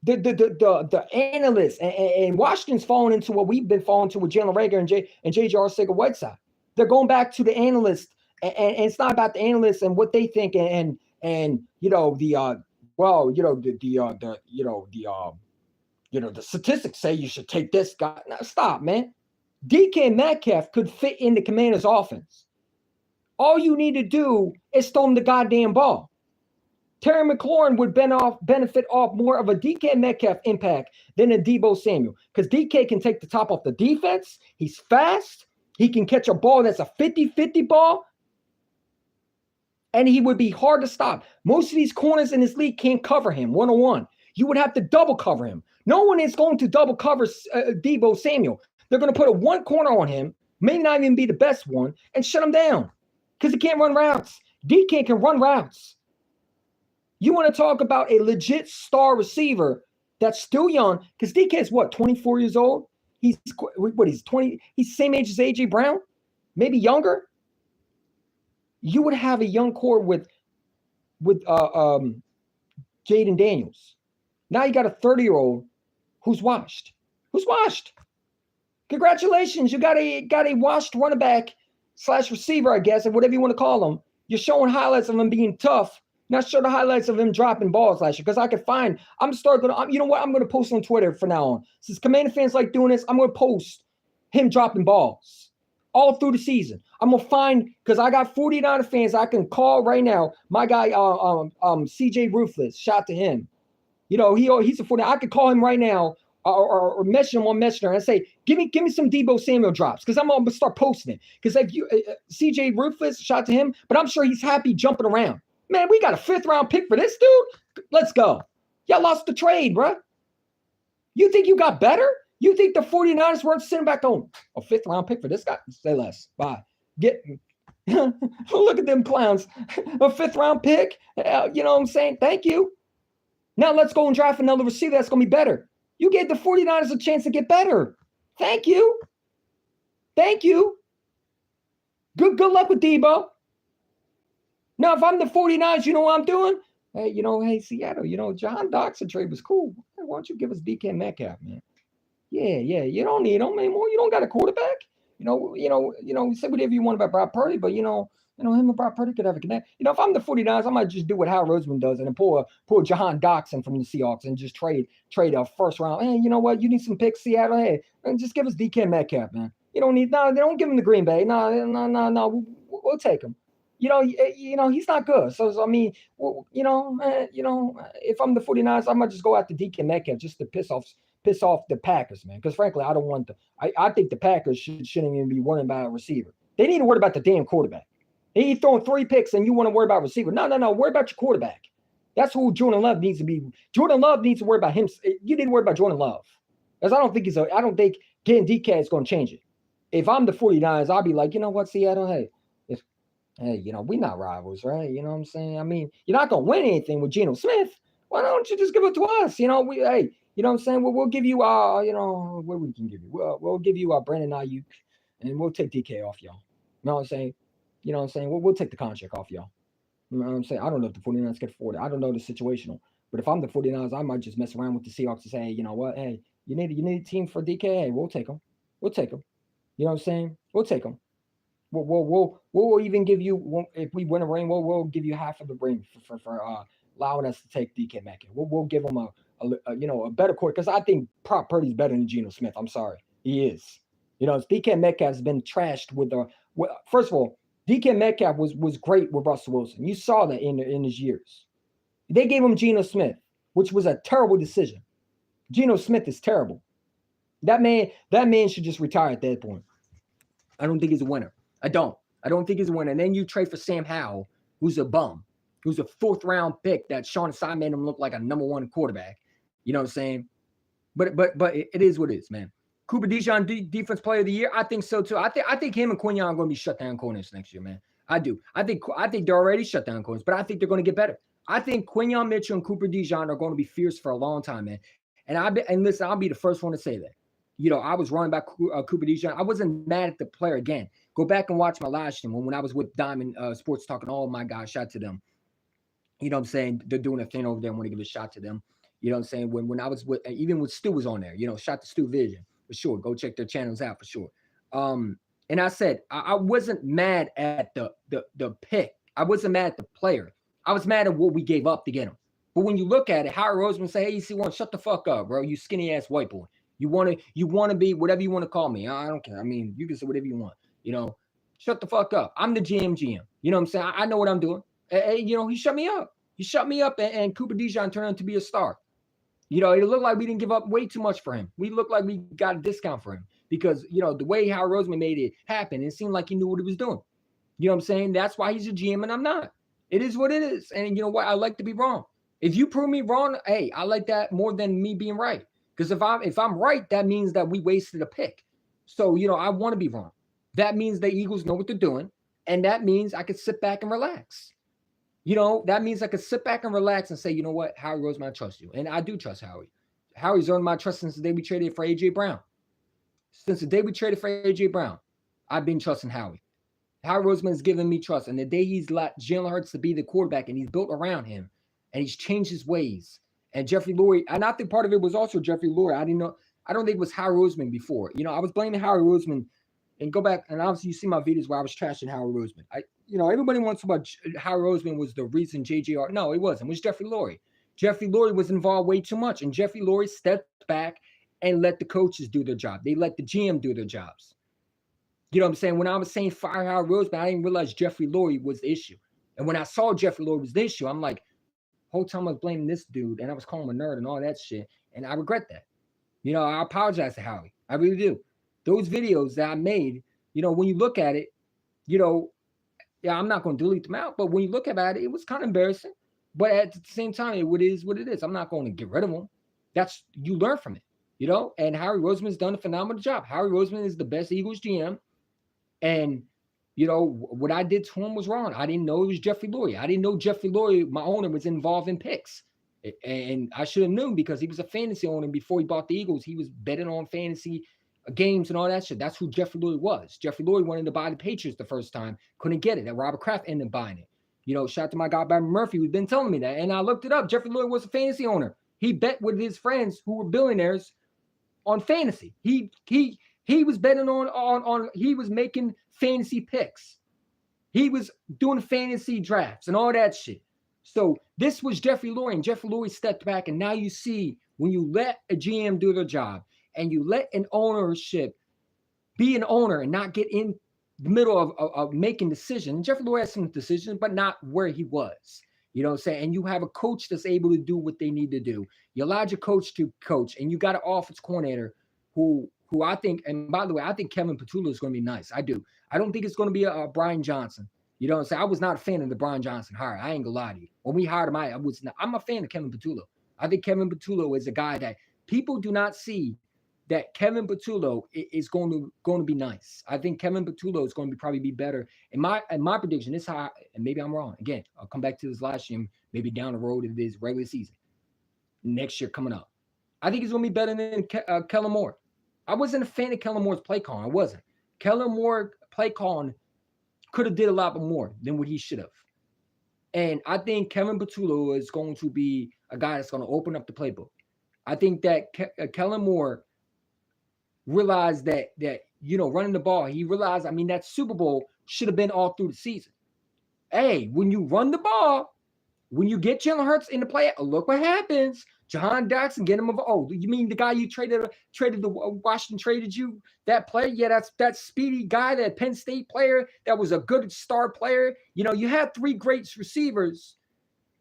the analysts. And Washington's falling into what we've been falling to with Jalen Reagor and J.J. Arcega-Whiteside. They're going back to the analysts, and it's not about the analysts and what they think and the statistics say you should take this guy. Now, stop, man. DK Metcalf could fit in the Commanders' offense. All you need to do is throw him the goddamn ball. Terry McLaurin would benefit off more of a DK Metcalf impact than a Debo Samuel, because DK can take the top off the defense. He's fast. He can catch a ball that's a 50-50 ball, and he would be hard to stop. Most of these corners in this league can't cover him one-on-one. You would have to double cover him. No one is going to double cover Debo Samuel. They're going to put a one corner on him, may not even be the best one, and shut him down because he can't run routes. DK can run routes. You want to talk about a legit star receiver that's still young, because DK is what, 24 years old? He's 20. He's the same age as AJ Brown, maybe younger. You would have a young core with Jaden Daniels. Now you got a 30-year-old who's washed. Who's washed? Congratulations, you got a washed running back / receiver, I guess, and whatever you want to call him. You're showing highlights of him being tough. Not show the highlights of him dropping balls last year, because I could find. You know what? I'm going to post on Twitter from now on. Since Commander fans like doing this, I'm going to post him dropping balls all through the season. I'm going to find, because I got 49 fans I can call right now. My guy, CJ Ruthless, shout to him. You know, he's a 49. I could call him right now or message him on Messenger and say, give me some Debo Samuel drops, because I'm going to start posting it. Because if you CJ Ruthless, shout to him, but I'm sure he's happy jumping around. Man, we got a 5th round pick for this dude. Let's go. Y'all lost the trade, bro. You think you got better? You think the 49ers weren't sitting back on a 5th round pick for this guy? Say less. Bye. Look at them clowns. A 5th round pick. You know what I'm saying? Thank you. Now let's go and draft another receiver that's going to be better. You gave the 49ers a chance to get better. Thank you. Thank you. Good luck with Debo. Now, if I'm the 49ers, you know what I'm doing? Hey, Seattle, John Doxson trade was cool. Why don't you give us DK Metcalf, man? Yeah, you don't need him anymore. You don't got a quarterback. Say whatever you want about Brock Purdy, but him and Brock Purdy could have a connect. If I'm the 49ers, I might just do what Howard Roseman does and then pull Jahan Doxson from the Seahawks and just trade a first round. Hey, you know what? You need some picks, Seattle. Hey, and just give us DK Metcalf, man. You don't need they don't give him the Green Bay. No. We'll take him. He's not good. So I mean, if I'm the 49ers, I might just go after DK Metcalf just to piss off the Packers, man. Because frankly, I don't want I think the Packers shouldn't even be worrying about a receiver. They need to worry about the damn quarterback. They need throwing 3 picks and you want to worry about receiver. No. Worry about your quarterback. That's who Jordan Love needs to be. Jordan Love needs to worry about him. You need to worry about Jordan Love. Because I don't think getting DK is going to change it. If I'm the 49ers, I'll be like, you know what, Seattle, hey, we're not rivals, right? You know what I'm saying? I mean, you're not going to win anything with Geno Smith. Why don't you just give it to us? You know what I'm saying? We'll give you, what we can give you. We'll give you Brandon Ayuk, and we'll take DK off y'all. You know what I'm saying? We'll take the contract off y'all. You know what I'm saying? I don't know if the 49ers can afford it. I don't know the situational. But if I'm the 49ers, I might just mess around with the Seahawks and say, hey, you know what? Hey, you need a team for DK? Hey, we'll take them. You know what I'm saying? We'll take them. We'll even give you, if we win a ring, we'll give you half of the ring for allowing us to take DK Metcalf. We'll give him a better quarter because I think Brock Purdy's better than Geno Smith. I'm sorry, he is. DK Metcalf has been trashed first of all, DK Metcalf was great with Russell Wilson. You saw that in his years. They gave him Geno Smith, which was a terrible decision. Geno Smith is terrible. That man should just retire at that point. I don't think he's a winner. I don't think he's a winner. And then you trade for Sam Howell, who's a bum, who's a 4th-round pick that Sean Stein made him look like a number 1 quarterback. You know what I'm saying? But it is what it is, man. Cooper DeJean, defense player of the year. I think so too. I think him and Quinyon are going to be shutdown corners next year, man. I do. I think they're already shutdown corners, but I think they're going to get better. I think Quinyon Mitchell and Cooper DeJean are going to be fierce for a long time, man. And listen, I'll be the first one to say that. I was running back Cooper DeJean. I wasn't mad at the player again. Go back and watch my live stream when I was with Diamond Sports talking. Oh my God, shout to them. You know what I'm saying? They're doing a thing over there. I want to give a shout to them. You know what I'm saying? When I was with, even when Stu was on there, shout to Stu Vision for sure. Go check their channels out for sure. And I said I wasn't mad at the pick. I wasn't mad at the player. I was mad at what we gave up to get him. But when you look at it, Howie Roseman say, "Hey, EC1, shut the fuck up, bro. You skinny ass white boy. You want to be whatever you want to call me. I don't care. I mean, you can say whatever you want. Shut the fuck up. I'm the GM. You know what I'm saying? I know what I'm doing. He shut me up. He shut me up, and Cooper DeJean turned out to be a star. It looked like we didn't give up way too much for him. We looked like we got a discount for him because, the way Howie Roseman made it happen, it seemed like he knew what he was doing. You know what I'm saying? That's why he's a GM and I'm not. It is what it is. And you know what? I like to be wrong. If you prove me wrong, hey, I like that more than me being right. Because if I'm right, that means that we wasted a pick. So, I want to be wrong. That means the Eagles know what they're doing. And that means I could sit back and relax. That means I could sit back and relax and say, you know what, Howie Roseman, I trust you. And I do trust Howie. Howie's earned my trust since the day we traded for A.J. Brown. Since the day we traded for A.J. Brown, I've been trusting Howie. Howie Roseman's given me trust. And the day he's let Jalen Hurts to be the quarterback and he's built around him and he's changed his ways. And Jeffrey Lurie, and I think part of it was also Jeffrey Lurie. I don't think it was Howie Roseman before. I was blaming Howie Roseman. And go back, and obviously you see my videos where I was trashing Howie Roseman. Everybody wants to talk about Howie Roseman was the reason JJR. No, it wasn't. It was Jeffrey Lurie. Jeffrey Lurie was involved way too much. And Jeffrey Lurie stepped back and let the coaches do their job. They let the GM do their jobs. You know what I'm saying? When I was saying fire Howie Roseman, I didn't realize Jeffrey Lurie was the issue. And when I saw Jeffrey Lurie was the issue, I'm like, whole time I was blaming this dude, and I was calling him a nerd and all that shit. And I regret that. I apologize to Howie. I really do. Those videos that I made, when you look at it, I'm not going to delete them out. But when you look at it, it was kind of embarrassing. But at the same time, it is what it is. I'm not going to get rid of them. You learn from it, And Howie Roseman's done a phenomenal job. Howie Roseman is the best Eagles GM. And, what I did to him was wrong. I didn't know it was Jeffrey Lurie. I didn't know Jeffrey Lurie, my owner, was involved in picks. And I should have known because he was a fantasy owner before he bought the Eagles. He was betting on fantasy games and all that shit. That's who Jeffrey Lurie was. Jeffrey Lurie wanted to buy the Patriots the first time, couldn't get it. And Robert Kraft ended up buying it. Shout out to my guy Byron Murphy, who's been telling me that. And I looked it up. Jeffrey Lurie was a fantasy owner. He bet with his friends who were billionaires on fantasy. He was betting on he was making fantasy picks. He was doing fantasy drafts and all that shit. So this was Jeffrey Lurie, and Jeffrey Lurie stepped back. And now you see when you let a GM do their job and you let an ownership be an owner and not get in the middle of making decisions. And Jeffrey Lurie has some decisions, but not where he was. You know what I'm saying? And you have a coach that's able to do what they need to do. You allowed your coach to coach, and you got an offense coordinator who I think, and by the way, I think Kevin Petula is going to be nice. I do. I don't think it's going to be a Brian Johnson. You know what I'm saying? I was not a fan of the Brian Johnson hire. I ain't gonna lie to you. When we hired him, I'm a fan of Kevin Petula. I think Kevin Petula is a guy that people do not see that Kevin Petula is going to be nice. I think Kevin Petula is going to probably be better. And my prediction is how, and maybe I'm wrong. Again, I'll come back to this last year, maybe down the road if it is regular season. Next year coming up. I think he's going to be better than Kellen Moore. I wasn't a fan of Kellen Moore's play calling. I wasn't. Kellen Moore play calling could have did a lot more than what he should have. And I think Kevin Petula is going to be a guy that's going to open up the playbook. I think that Kellen Moore realized that running the ball, he realized, that Super Bowl should have been all through the season. Hey, when you run the ball, When you get Jalen Hurts in the play, look what happens. John Dotson, get him of. Oh, you mean the guy you traded the Washington traded you? That player? Yeah, that's that speedy guy, that Penn State player that was a good star player. You know, you had 3 great receivers,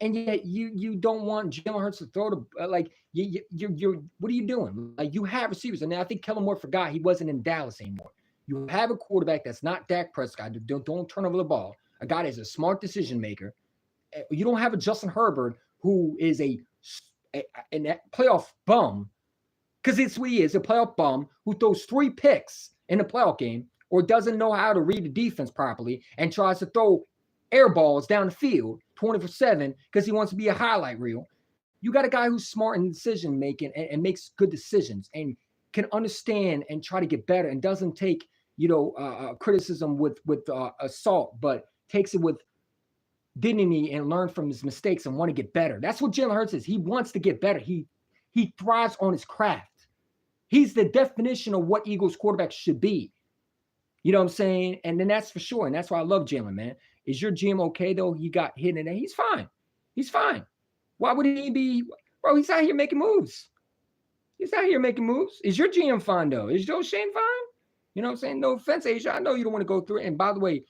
and yet you don't want Jalen Hurts to throw the like you're what are you doing? Like, you have receivers, and I think Kellen Moore forgot he wasn't in Dallas anymore. You have a quarterback that's not Dak Prescott. Don't turn over the ball. A guy that's a smart decision maker. You don't have a Justin Herbert who is a playoff bum, because it's what he is, a playoff bum who throws 3 picks in a playoff game, or doesn't know how to read the defense properly and tries to throw air balls down the field 24/7 because he wants to be a highlight reel. You got a guy who's smart in decision making and makes good decisions and can understand and try to get better, and doesn't take criticism with assault, but takes it with dignity and learn from his mistakes and want to get better. That's what Jalen Hurts is. He wants to get better. He thrives on his craft. He's the definition of what Eagles quarterbacks should be. You know what I'm saying? And then that's for sure. And that's why I love Jalen, man. Is your GM okay, though? He got hit in there. He's fine. He's fine. Why would he be? Bro, he's out here making moves. He's out here making moves. Is your GM fine, though? Is Joe Shane fine? You know what I'm saying? No offense, Asia. I know you don't want to go through it. And by the way,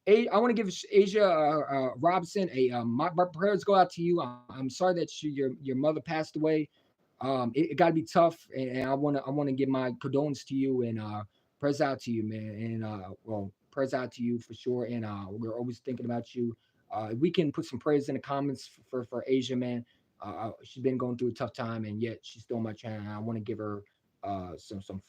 I want to give Asia Robinson my prayers go out to you. I'm sorry that your mother passed away. It got to be tough, and I want to give my condolences to you, and prayers out to you, man. And prayers out to you for sure. And we're always thinking about you. We can put some prayers in the comments for Asia, man. She's been going through a tough time, and yet she's still on my channel. I want to give her some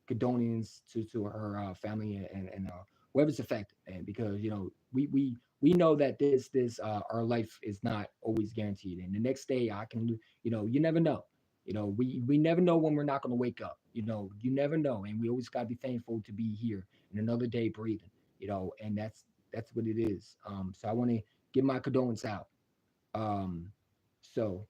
condolences to her family and whoever's affected, and because we know that this our life is not always guaranteed, and the next day I can you never know. We never know when we're not going to wake up. You never know, and we always got to be thankful to be here and another day breathing. And that's what it is. So I want to give my condolence out. So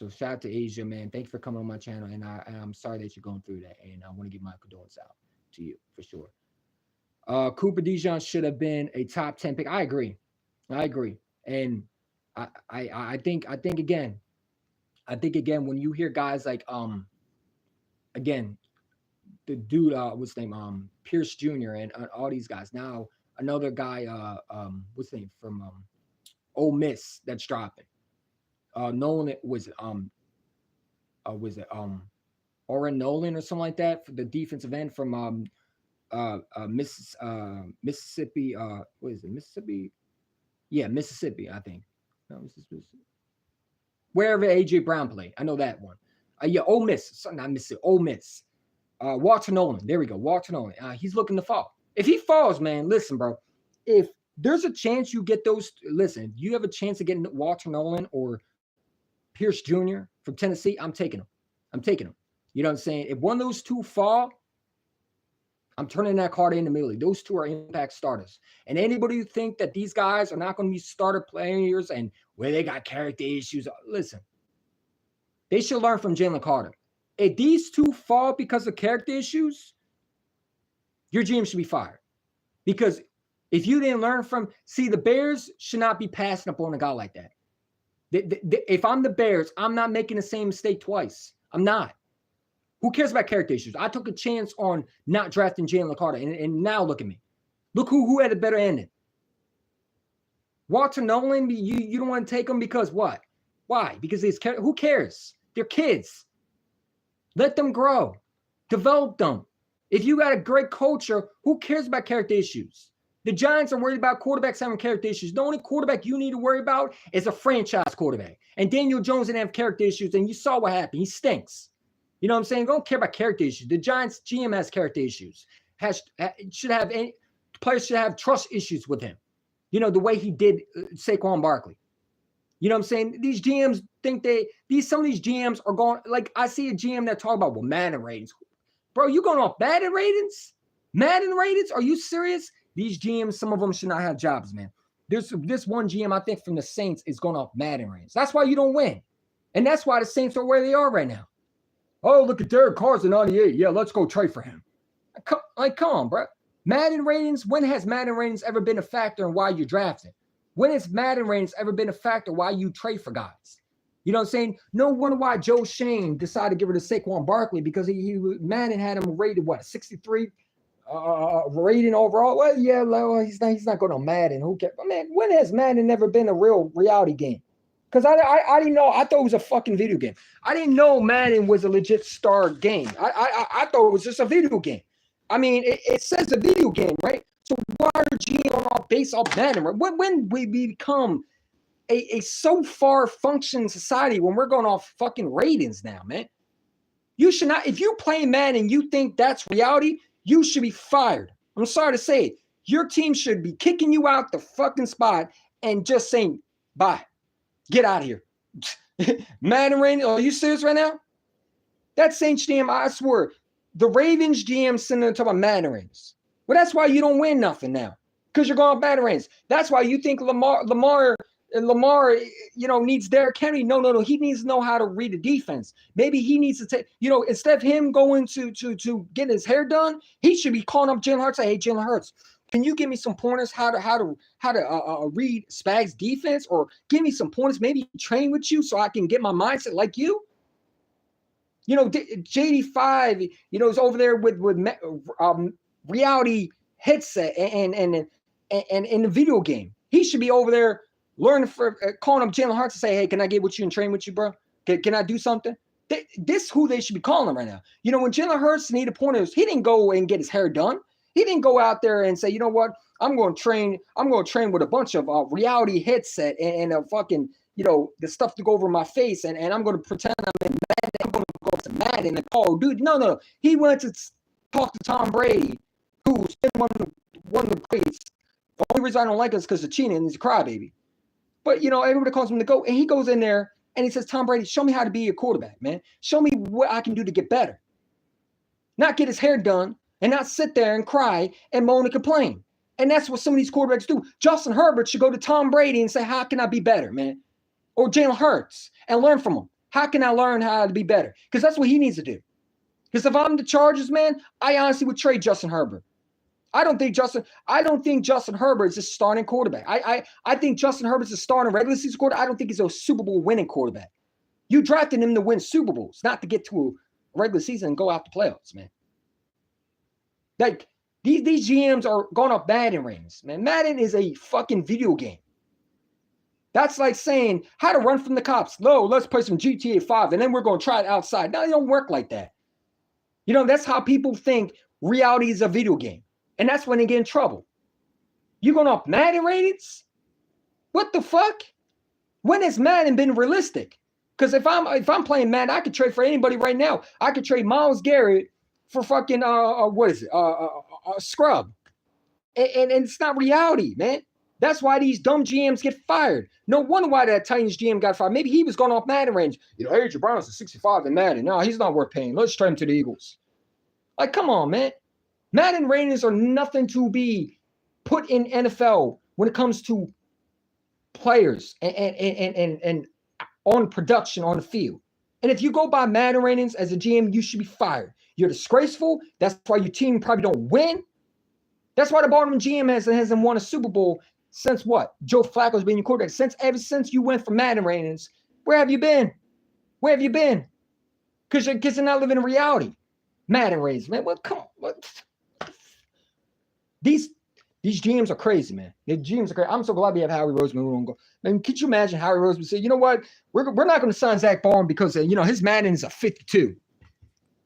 shout out to Asia, man. Thank you for coming on my channel, and I'm sorry that you're going through that, and I want to give my condolence out to you for sure. Cooper DeJean should have been a top 10 pick. I agree, and I think again when you hear guys like again the dude what's his name Pierce Jr. and all these guys, now another guy what's his name from Ole Miss that's dropping. Nolan was it Oren Nolan or something like that, for the defensive end from Mississippi. What is it? Mississippi? Yeah, Mississippi, I think. No, Mississippi. Wherever AJ Brown played, I know that one. Ole Miss, not Mississippi. Ole Miss. Walter Nolan. There we go. Walter Nolan. He's looking to fall. If he falls, man, listen, bro. If there's a chance you get those, listen, you have a chance of getting Walter Nolan or Pierce Jr. from Tennessee, I'm taking him. You know what I'm saying? If one of those two fall, I'm turning that card in immediately. Those two are impact starters. And anybody who think that these guys are not going to be starter players and where they got character issues, listen, they should learn from Jalen Carter. If these two fall because of character issues, your GM should be fired. Because if you didn't learn from, the Bears should not be passing up on a guy like that. If I'm the Bears, I'm not making the same mistake twice. I'm not. Who cares about character issues? I took a chance on not drafting Jalen Carter, and now look at me. Look who had a better ending. Walter Nolan, you don't want to take him because what? Why? Because who cares? They're kids. Let them grow. Develop them. If you got a great culture, who cares about character issues? The Giants are worried about quarterbacks having character issues. The only quarterback you need to worry about is a franchise quarterback. And Daniel Jones didn't have character issues, and you saw what happened. He stinks. You know what I'm saying? Don't care about character issues. The Giants GM has character issues. Players should have trust issues with him. The way he did Saquon Barkley. You know what I'm saying? These GMs think some of these GMs are going, like I see a GM that talk about, Madden ratings. Bro, you going off Madden ratings? Madden ratings? Are you serious? These GMs, some of them should not have jobs, man. There's this one GM, I think, from the Saints is going off Madden ratings. That's why you don't win. And that's why the Saints are where they are right now. Oh, look at Derek Carr's a 98. Yeah, let's go trade for him. Come on, bro. Madden ratings, when has Madden ratings ever been a factor in why you're drafting? When has Madden ratings ever been a factor why you trade for guys? You know what I'm saying? No wonder why Joe Shane decided to get rid of Saquon Barkley, because Madden had him rated what, 63 rating overall. Well, yeah, he's not going to Madden. Who cares? But man, when has Madden never been a real reality game? Because I didn't know. I thought it was a fucking video game. I didn't know Madden was a legit star game. I thought it was just a video game. I mean, it says a video game, right? So why are GM all based off Madden? Right? When we become a so far functioning society, when we're going off fucking ratings now, man? You should not. If you play Madden and you think that's reality, you should be fired. I'm sorry to say it. Your team should be kicking you out the fucking spot and just saying, bye. Get out of here. Madden rating, are you serious right now? That Saints GM, I swear, the Ravens GM sitting there talking about Madden ratings. Well, that's why you don't win nothing now, because you're going off Madden ratings. That's why you think Lamar, needs Derrick Henry. No. He needs to know how to read the defense. Maybe he needs to take, instead of him going to get his hair done, he should be calling up Jalen Hurts. Hey, Jalen Hurts, can you give me some pointers how to read Spag's defense, or give me some pointers, maybe train with you so I can get my mindset like you? JD5, is over there with reality headset and in the video game. He should be over there learning calling up Jalen Hurts to say, hey, can I get with you and train with you, bro? Can I do something? This is who they should be calling right now. When Jalen Hurts needed pointers, he didn't go and get his hair done. He didn't go out there and say, you know what, I'm going to train with a bunch of reality headset and a fucking, the stuff to go over my face, and I'm going to pretend I'm in Madden. I'm going to go to Madden and call dude. No. He went to talk to Tom Brady, who's been one of the greats. The only reason I don't like him is because of cheating, and he's a crybaby. But, everybody calls him the GOAT, and he goes in there and he says, Tom Brady, show me how to be a quarterback, man. Show me what I can do to get better. Not get his hair done, and not sit there and cry and moan and complain. And that's what some of these quarterbacks do. Justin Herbert should go to Tom Brady and say, how can I be better, man? Or Jalen Hurts, and learn from him. How can I learn how to be better? Because that's what he needs to do. Because if I'm the Chargers, man, I honestly would trade Justin Herbert. I don't think Justin Herbert is a starting quarterback. I think Justin Herbert's a starting regular season quarterback. I don't think he's a Super Bowl winning quarterback. You drafted him to win Super Bowls, not to get to a regular season and go out the playoffs, man. Like, these GMs are going up Madden ratings, man. Madden is a fucking video game. That's like saying how to run from the cops. No, let's play some GTA 5, and then we're going to try it outside. No, it don't work like that. That's how people think reality is a video game. And that's when they get in trouble. You going up Madden ratings? What the fuck? When has Madden been realistic? Because if I'm playing Madden, I could trade for anybody right now. I could trade Myles Garrett for fucking scrub. And it's not reality, man. That's why these dumb GMs get fired. No wonder why that Titans GM got fired. Maybe he was going off Madden range. A.J. Brown's a 65 in Madden. No, he's not worth paying. Let's trade him to the Eagles. Like, come on, man. Madden ratings are nothing to be put in NFL when it comes to players and on production on the field. And if you go by Madden ratings as a GM, you should be fired. You're disgraceful. That's why your team probably don't win. That's why the Baltimore GM hasn't won a Super Bowl since what? Joe Flacco's been your quarterback. Ever since you went from Madden ratings, where have you been? Where have you been? Because you're not living in reality. Madden ratings, man. Well, come on. What? These GMs are crazy, man. The GMs are crazy. I'm so glad we have Howie Roseman. Man, could you imagine Howie Roseman say, you know what? We're not going to sign Zach Barn because, his Madden is a 52.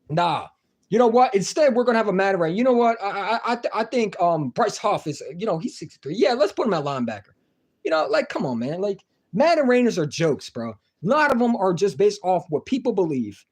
Nah. You know what? Instead, we're going to have a Madden rating. You know what? I think Bryce Huff is, he's 63. Yeah, let's put him at linebacker. Come on, man. Like, Madden ratings are jokes, bro. A lot of them are just based off what people believe.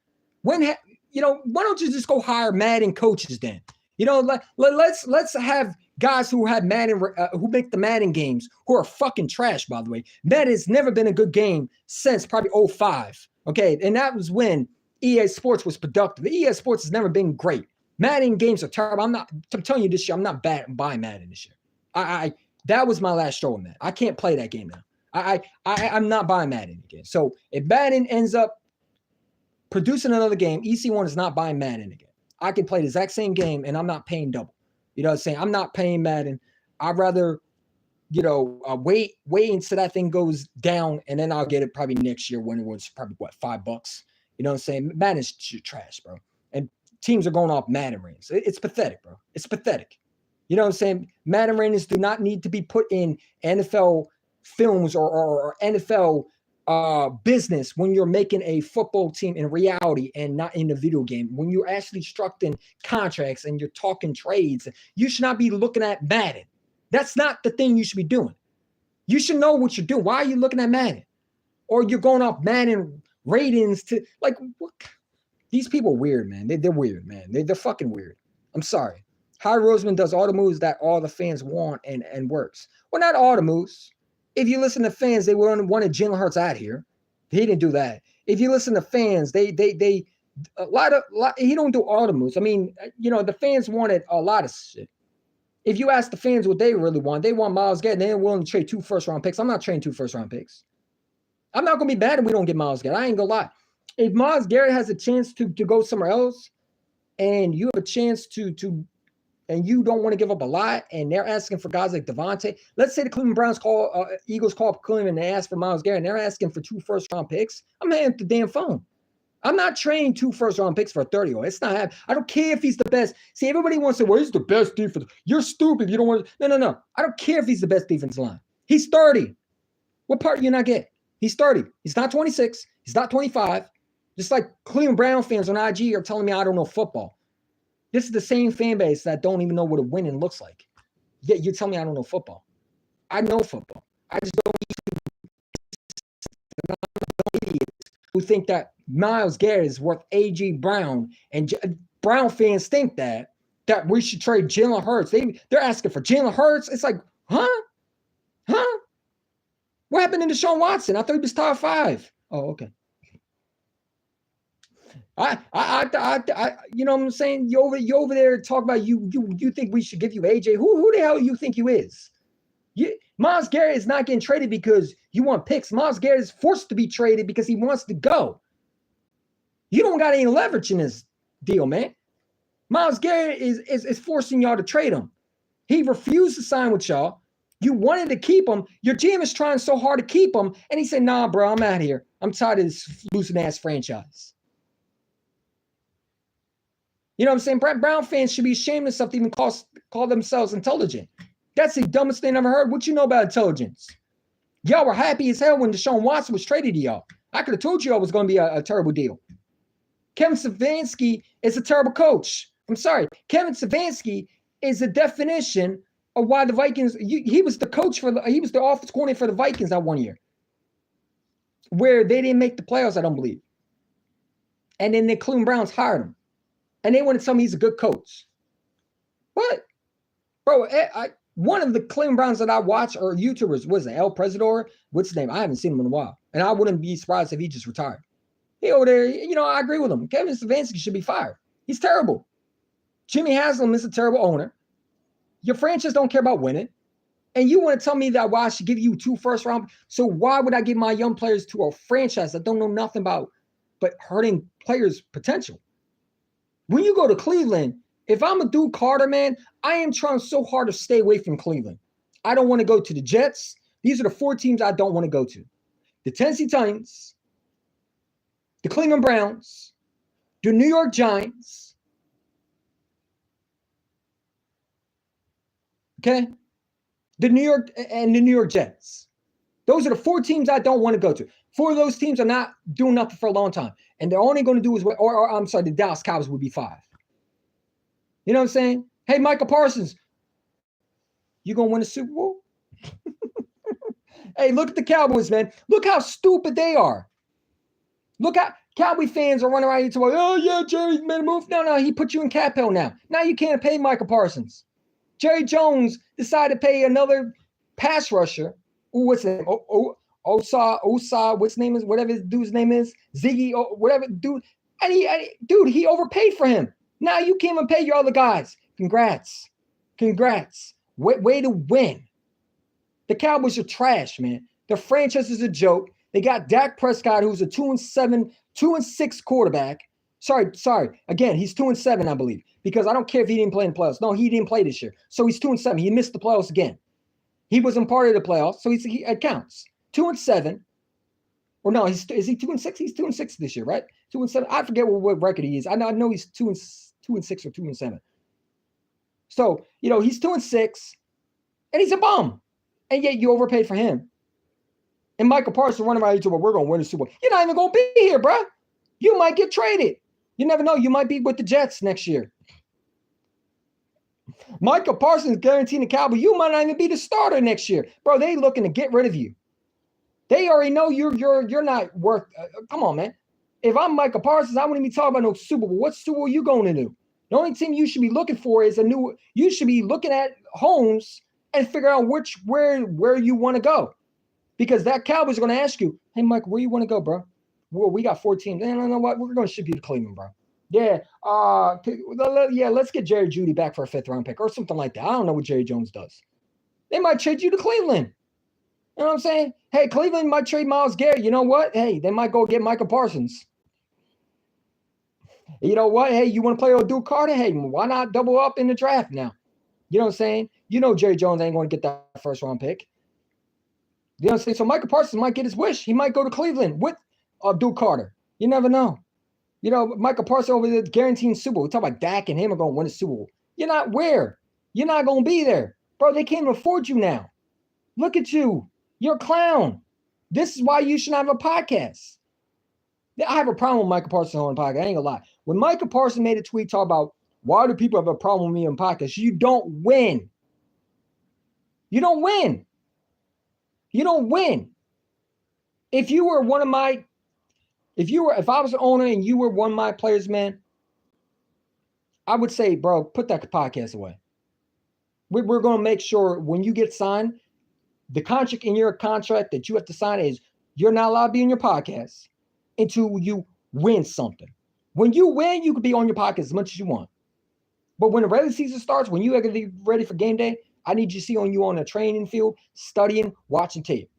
Why don't you just go hire Madden coaches then? Let's have guys who have Madden, who make the Madden games, who are fucking trash, by the way. Madden has never been a good game since probably 05. Okay, and that was when EA Sports was productive. The EA Sports has never been great. Madden games are terrible. I'm telling you this year, I'm not buying Madden this year. That was my last straw on that. I can't play that game now. I'm not buying Madden again. So if Madden ends up producing another game, EC1 is not buying Madden again. I can play the exact same game and I'm not paying double. You know what I'm saying? I'm not paying Madden. I'd rather wait until that thing goes down, and then I'll get it probably next year when it was probably $5. You know what I'm saying? Madden's trash, bro. And teams are going off Madden ratings. It's pathetic, bro. It's pathetic. You know what I'm saying? Madden ratings do not need to be put in NFL films or NFL business when you're making a football team in reality and not in the video game. When you're actually structuring contracts and you're talking trades, you should not be looking at Madden. That's not the thing you should be doing. You should know what you're doing. Why are you looking at Madden? Or you're going off Madden ratings to like what? These people are weird, man. They're weird, man. They're fucking weird. I'm sorry. Howie Roseman does all the moves that all the fans want and works. Well, not all the moves. If you listen to fans, they wanted Jalen Hurts out here. He didn't do that. If you listen to fans, they a lot. He don't do all the moves. I mean, the fans wanted a lot of shit. If you ask the fans what they really want, they want Myles Garrett. They're willing to trade 2 first-round picks. I'm not trading 2 first-round picks. I'm not gonna be mad if we don't get Myles Garrett. I ain't gonna lie. If Myles Garrett has a chance to go somewhere else, and you have a chance to and you don't want to give up a lot, and they're asking for guys like Devontae. Let's say the Cleveland Browns Eagles call up Cleveland and they ask for Myles Garrett, and they're asking for 2 first-round picks. I'm hanging up the damn phone. I'm not trading 2 first-round picks for a 30-year-old. It's not happening. I don't care if he's the best. See, everybody wants to say, well, he's the best defense. You're stupid. You don't want to. No. I don't care if he's the best defense line. He's 30. What part do you not get? He's 30. He's not 26. He's not 25. Just like Cleveland Brown fans on IG are telling me I don't know football. This is the same fan base that don't even know what a winning looks like. Yet you're telling me I don't know football. I know football. I just don't idiots who think that Myles Garrett is worth A.J. Brown, and Brown fans think that we should trade Jalen Hurts. They're asking for Jalen Hurts. It's like, huh? What happened to Deshaun Watson? I thought he was top 5. Oh, okay. I you know what I'm saying? You over there talk about you think we should give you AJ. Who the hell you think you is? Myles Garrett is not getting traded because you want picks. Myles Garrett is forced to be traded because he wants to go. You don't got any leverage in this deal, man. Myles Garrett is forcing y'all to trade him. He refused to sign with y'all. You wanted to keep him. Your GM is trying so hard to keep him, and he said, "Nah, bro, I'm out of here. I'm tired of this losing ass franchise." You know what I'm saying? Brown fans should be ashamed of something, even call themselves intelligent. That's the dumbest thing I ever heard. What you know about intelligence? Y'all were happy as hell when Deshaun Watson was traded to y'all. I could have told you it was going to be a terrible deal. Kevin Stefanski is a terrible coach. I'm sorry. Kevin Stefanski is the definition of why the Vikings, he was the coach he was the offensive coordinator for the Vikings that one year, where they didn't make the playoffs, I don't believe. And then the Cleveland Browns hired him. And they want to tell me he's a good coach. What? Bro, one of the Cleveland Browns that I watch are YouTubers. What is it? El Presidor? What's his name? I haven't seen him in a while. And I wouldn't be surprised if he just retired. He over there, I agree with him. Kevin Stefanski should be fired. He's terrible. Jimmy Haslam is a terrible owner. Your franchise don't care about winning. And you want to tell me that I should give you 2 first round? So why would I give my young players to a franchise that don't know nothing about but hurting players' potential? When you go to Cleveland, if I'm a dude Carter, man, I am trying so hard to stay away from Cleveland. I don't want to go to the Jets. These are the 4 teams I don't want to go to. The Tennessee Titans, the Cleveland Browns, the New York Giants, okay? The New York Jets. Those are the 4 teams I don't want to go to. 4 of those teams are not doing nothing for a long time. And they're only going to do the Dallas Cowboys would be 5. You know what I'm saying? Hey, Michael Parsons, you going to win the Super Bowl? Hey, look at the Cowboys, man. Look how stupid they are. Look how Cowboy fans are running around here talking, oh, yeah, Jerry made a move. No, he put you in cap hell now. Now you can't pay Michael Parsons. Jerry Jones decided to pay another pass rusher. Ooh, what's his name? Osa, what's his name is, whatever his dude's name is, Ziggy, whatever dude. And he overpaid for him. Now you can't even pay your other guys. Congrats. Way to win. The Cowboys are trash, man. The franchise is a joke. They got Dak Prescott, who's a 2-6 quarterback. Sorry. Again, he's 2-7, I believe, because I don't care if he didn't play in the playoffs. No, he didn't play this year. So he's 2-7. He missed the playoffs again. He wasn't part of the playoffs, so it counts. 2-7. Or no, is he 2-6? He's 2-6 this year, right? 2-7. I forget what record he is. I know he's 2-6 or 2-7. So, he's 2-6, and he's a bum. And yet you overpaid for him. And Michael Parsons running around YouTube, we're going to win the Super Bowl. You're not even going to be here, bro. You might get traded. You never know. You might be with the Jets next year. Michael Parsons guaranteeing the Cowboys. You might not even be the starter next year. Bro, they looking to get rid of you. They already know you're not worth come on, man. If I'm Michael Parsons, I wouldn't even talk about no Super Bowl. What Super Bowl you going to do? The only team you should be looking for is you should be looking at homes and figure out where you want to go. Because that Cowboys are going to ask you, hey, Mike, where you want to go, bro? Well, we got 4 teams. No, what? We're going to ship you to Cleveland, bro. Yeah. Let's get Jerry Jeudy back for a 5th-round pick or something like that. I don't know what Jerry Jones does. They might trade you to Cleveland. You know what I'm saying? Hey, Cleveland might trade Myles Garrett. You know what? Hey, they might go get Michael Parsons. You know what? Hey, you want to play with Duke Carter? Hey, why not double up in the draft now? You know what I'm saying? Jerry Jones ain't going to get that 1st-round pick. You know what I'm saying? So Michael Parsons might get his wish. He might go to Cleveland with Duke Carter. You never know. Michael Parsons over there guaranteeing Super Bowl. We talk about Dak and him are going to win the Super Bowl. You're not where? You're not going to be there. Bro, they can't afford you now. Look at you. You're a clown. This is why you should have a podcast. I have a problem with Michael Parsons on the podcast. I ain't gonna lie. When Michael Parsons made a tweet talk about why do people have a problem with me on podcasts, you don't win. You don't win. You don't win. If I was an owner and you were one of my players, man, I would say, bro, put that podcast away. We're going to make sure when you get signed, the contract in your contract that you have to sign is you're not allowed to be on your podcast until you win something. When you win, you can be on your podcast as much as you want. But when the regular season starts, when you are going to be ready for game day, I need you to see you on a training field, studying, watching tape.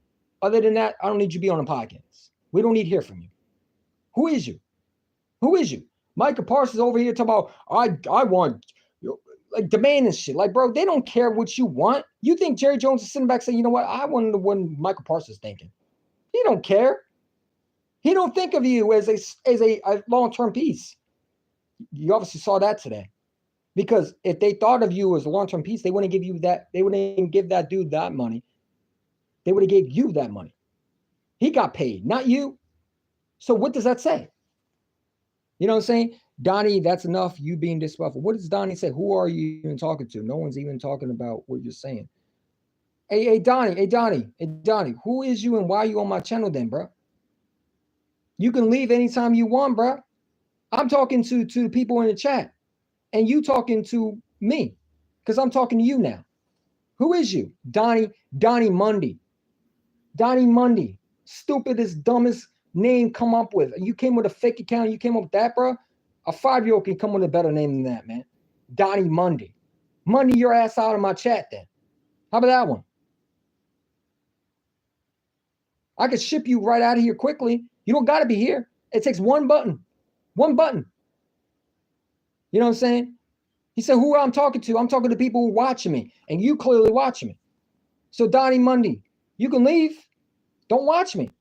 Other than that, I don't need you to be on a podcast. We don't need to hear from you. Who is you? Who is you? Michael Parsons over here talking about, I want, like demanding shit. Like, bro, they don't care what you want. You think Jerry Jones is sitting back saying, you know what? I wonder what Michael Parsons is thinking. He don't care. He don't think of you as a long-term piece. You obviously saw that today. Because if they thought of you as a long-term piece, they wouldn't give you that. They wouldn't even give that dude that money. They would have gave you that money. He got paid, not you. So what does that say? You know what I'm saying? Donnie, that's enough. You being disrespectful. What does Donnie say? Who are you even talking to? No one's even talking about what you're saying. Hey, Donnie. Who is you and why are you on my channel then, bro? You can leave anytime you want, bro. I'm talking to the people in the chat. And you talking to me. Because I'm talking to you now. Who is you? Donnie Mundy. Donnie Mundy. Stupidest, dumbest name come up with. You came with a fake account. You came up with that, bro. A 5-year-old can come with a better name than that, man. Donnie Mundy. Mundy your ass out of my chat then. How about that one? I could ship you right out of here quickly. You don't got to be here. It takes one button. One button. You know what I'm saying? He said, who I'm talking to? I'm talking to people who are watching me. And you clearly watching me. So Donnie Mundy, you can leave. Don't watch me.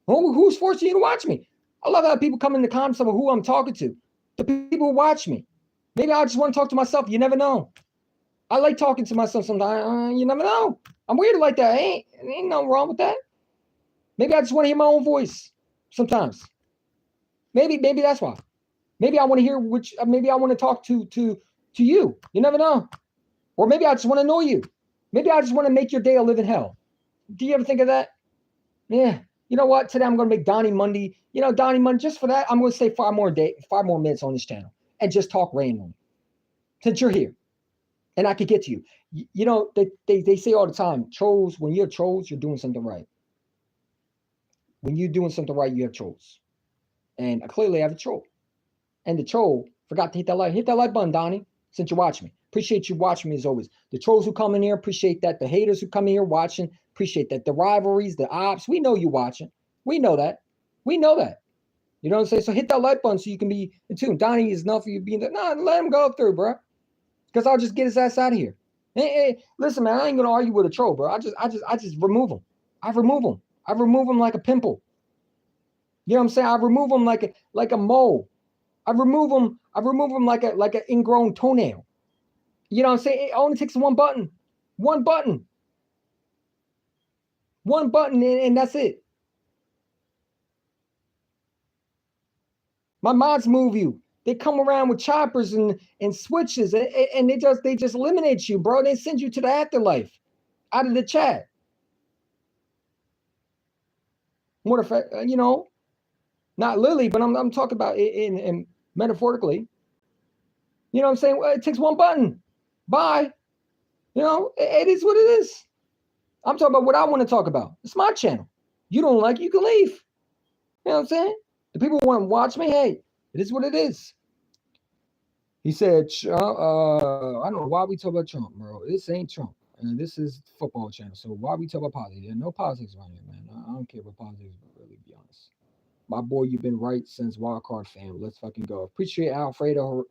Who's forcing you to watch me? I love how people come in the comments about who I'm talking to. The people who watch me. Maybe I just want to talk to myself. You never know. I like talking to myself sometimes. You never know. I'm weird like that. Ain't nothing wrong with that. Maybe I just want to hear my own voice sometimes. Maybe that's why. Maybe I want to hear maybe I want to talk to you. You never know. Or maybe I just want to know you. Maybe I just want to make your day a living hell. Do you ever think of that? Yeah. You know what? Today I'm going to make Donnie Mundy. Donnie Mundy, just for that, I'm going to stay 5 more minutes on this channel and just talk randomly. Since you're here. And I could get to you. They say all the time, trolls, when you're trolls, you're doing something right. When you're doing something right, you have trolls. And clearly I have a troll. And the troll forgot to hit that like. Hit that like button, Donnie, since you watch me. Appreciate you watching me as always. The trolls who come in here, appreciate that. The haters who come in here watching, appreciate that. The rivalries, the ops, we know you watching. We know that. We know that. You know what I'm saying? So hit that like button so you can be in tune. Donnie is enough for you being there. No, let him go through, bro. Because I'll just get his ass out of here. Hey, listen, man, I ain't gonna argue with a troll, bro. I just remove them. I remove them. I remove them like a pimple. You know what I'm saying? I remove them like a mole. I remove them like an ingrown toenail. You know what I'm saying? It only takes one button. One button. One button, and that's it. My mods move you. They come around with choppers and switches, and they just eliminate you, bro. They send you to the afterlife out of the chat. What if not literally, but I'm talking about in metaphorically. You know what I'm saying? Well, it takes one button. Bye. It is what it is. I'm talking about what I want to talk about. It's my channel. You don't like it, you can leave. You know what I'm saying? The people want to watch me. Hey, it is what it is. He said, I don't know why we talk about Trump, bro. This ain't Trump. And this is football channel. So why we talk about politics? There's no politics around here, man. I don't care about politics, really, be honest. My boy, you've been right since Wild Card fam. Let's fucking go. Appreciate Alfredo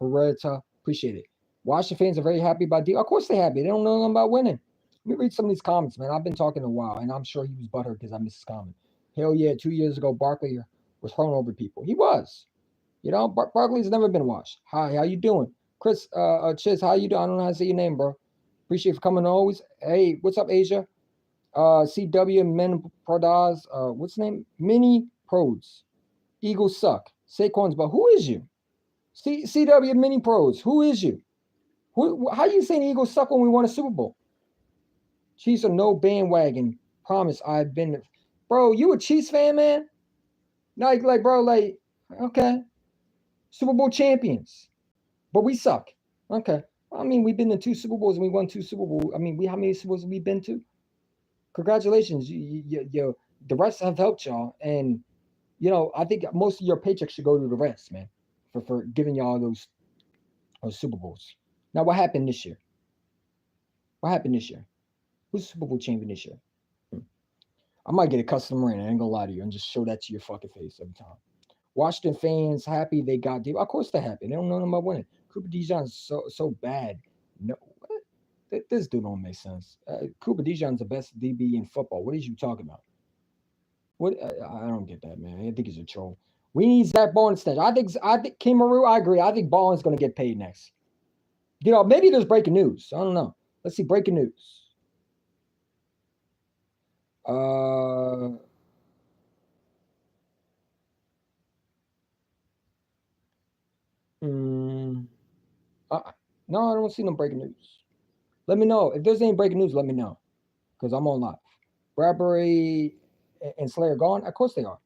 Herrera. Appreciate it. Washington fans are very happy about D. Of course they're happy. They don't know nothing about winning. Let me read some of these comments, man. I've been talking a while, and I'm sure he was butthurt because I missed his comment. Hell yeah, 2 years ago, Barkley was thrown over people. He was. Barkley's never been washed. Hi, how you doing? Chris, Chiz, how you doing? I don't know how to say your name, bro. Appreciate you for coming always. Hey, what's up, Asia? CW Men Prodaz. What's the name? Mini Pros. Eagles suck. Saquon's, but who is you? CW Mini Pros. Who is you? How you saying the Eagles suck when we won a Super Bowl? Chiefs are no bandwagon. Promise, I've been. Bro, you a Chiefs fan, man? Bro, okay. Super Bowl champions. But we suck. Okay. I mean, we've been to 2 Super Bowls and we won 2 Super Bowls. I mean, how many Super Bowls have we been to? Congratulations. The rest have helped y'all. And, I think most of your paycheck should go to the rest, man, for giving y'all those Super Bowls. Now, what happened this year? Who's Super Bowl champion this year? I might get a custom ring. I ain't gonna lie to you and just show that to your fucking face every time. Washington fans happy they got deep. Of course they're happy. They don't know nothing about winning. Cooper DeJean's so bad. No, what? This dude don't make sense. Cooper DeJean's the best DB in football. What is you talking about? What? I don't get that, man. I think he's a troll. We need Zach Ball instead. I think Kimaru. I agree. I think Ball is going to get paid next. Maybe there's breaking news. I don't know. Let's see breaking news. No, I don't see no breaking news. Let me know. If there's any breaking news, let me know. Because I'm on live. Bradbury and Slayer gone? Of course they are.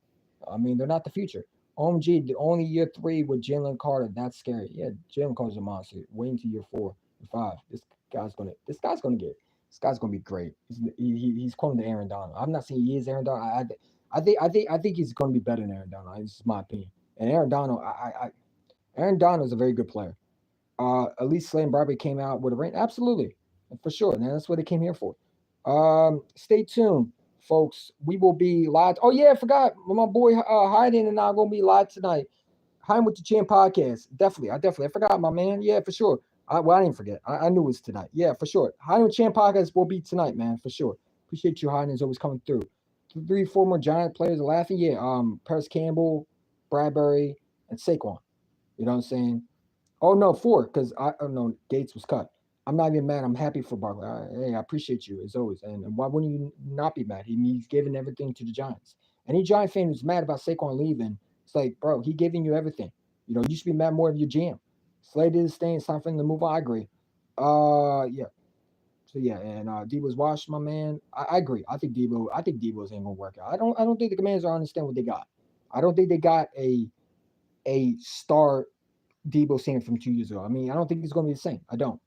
I mean, they're not the future. OMG, the only year 3 with Jalen Carter. That's scary. Yeah, Jalen Carter's a monster. Waiting to year 4 and 5. This guy's gonna be great. He's calling the Aaron Donald. I'm not saying he is Aaron Donald. I think he's gonna be better than Aaron Donald. This is my opinion. And Aaron Donald, Aaron Donald is a very good player. At least Slayer and Bradbury came out with a ring. Absolutely, for sure. And that's what they came here for. Stay tuned, folks. We will be live. Oh yeah, I forgot. My boy Hayden and I are gonna be live tonight. Hayden with the Champ podcast. Definitely. I forgot, my man. Yeah, for sure. I didn't forget. I knew it was tonight. Yeah, for sure. Hayden with Champ podcast will be tonight, man, for sure. Appreciate you, Hayden, is always coming through. 3, 4 more Giant players are laughing. Yeah, Paris Campbell, Bradbury, and Saquon. You know what I'm saying? Oh no, 4, because Gates was cut. I'm not even mad. I'm happy for Barkley. Hey, I appreciate you as always. And why wouldn't you not be mad? He's giving everything to the Giants. Any Giant fan who's mad about Saquon leaving, it's like, bro, he giving you everything. You should be mad more of your GM. Slay did his thing. It's time for him to move on. I agree. Yeah. So yeah, and Debo's washed, my man. I agree. I think Debo's ain't gonna work out. I don't think the Commanders understand what they got. I don't think they got a star Debo saying from 2 years ago. I mean, I don't think he's gonna be the same. I don't.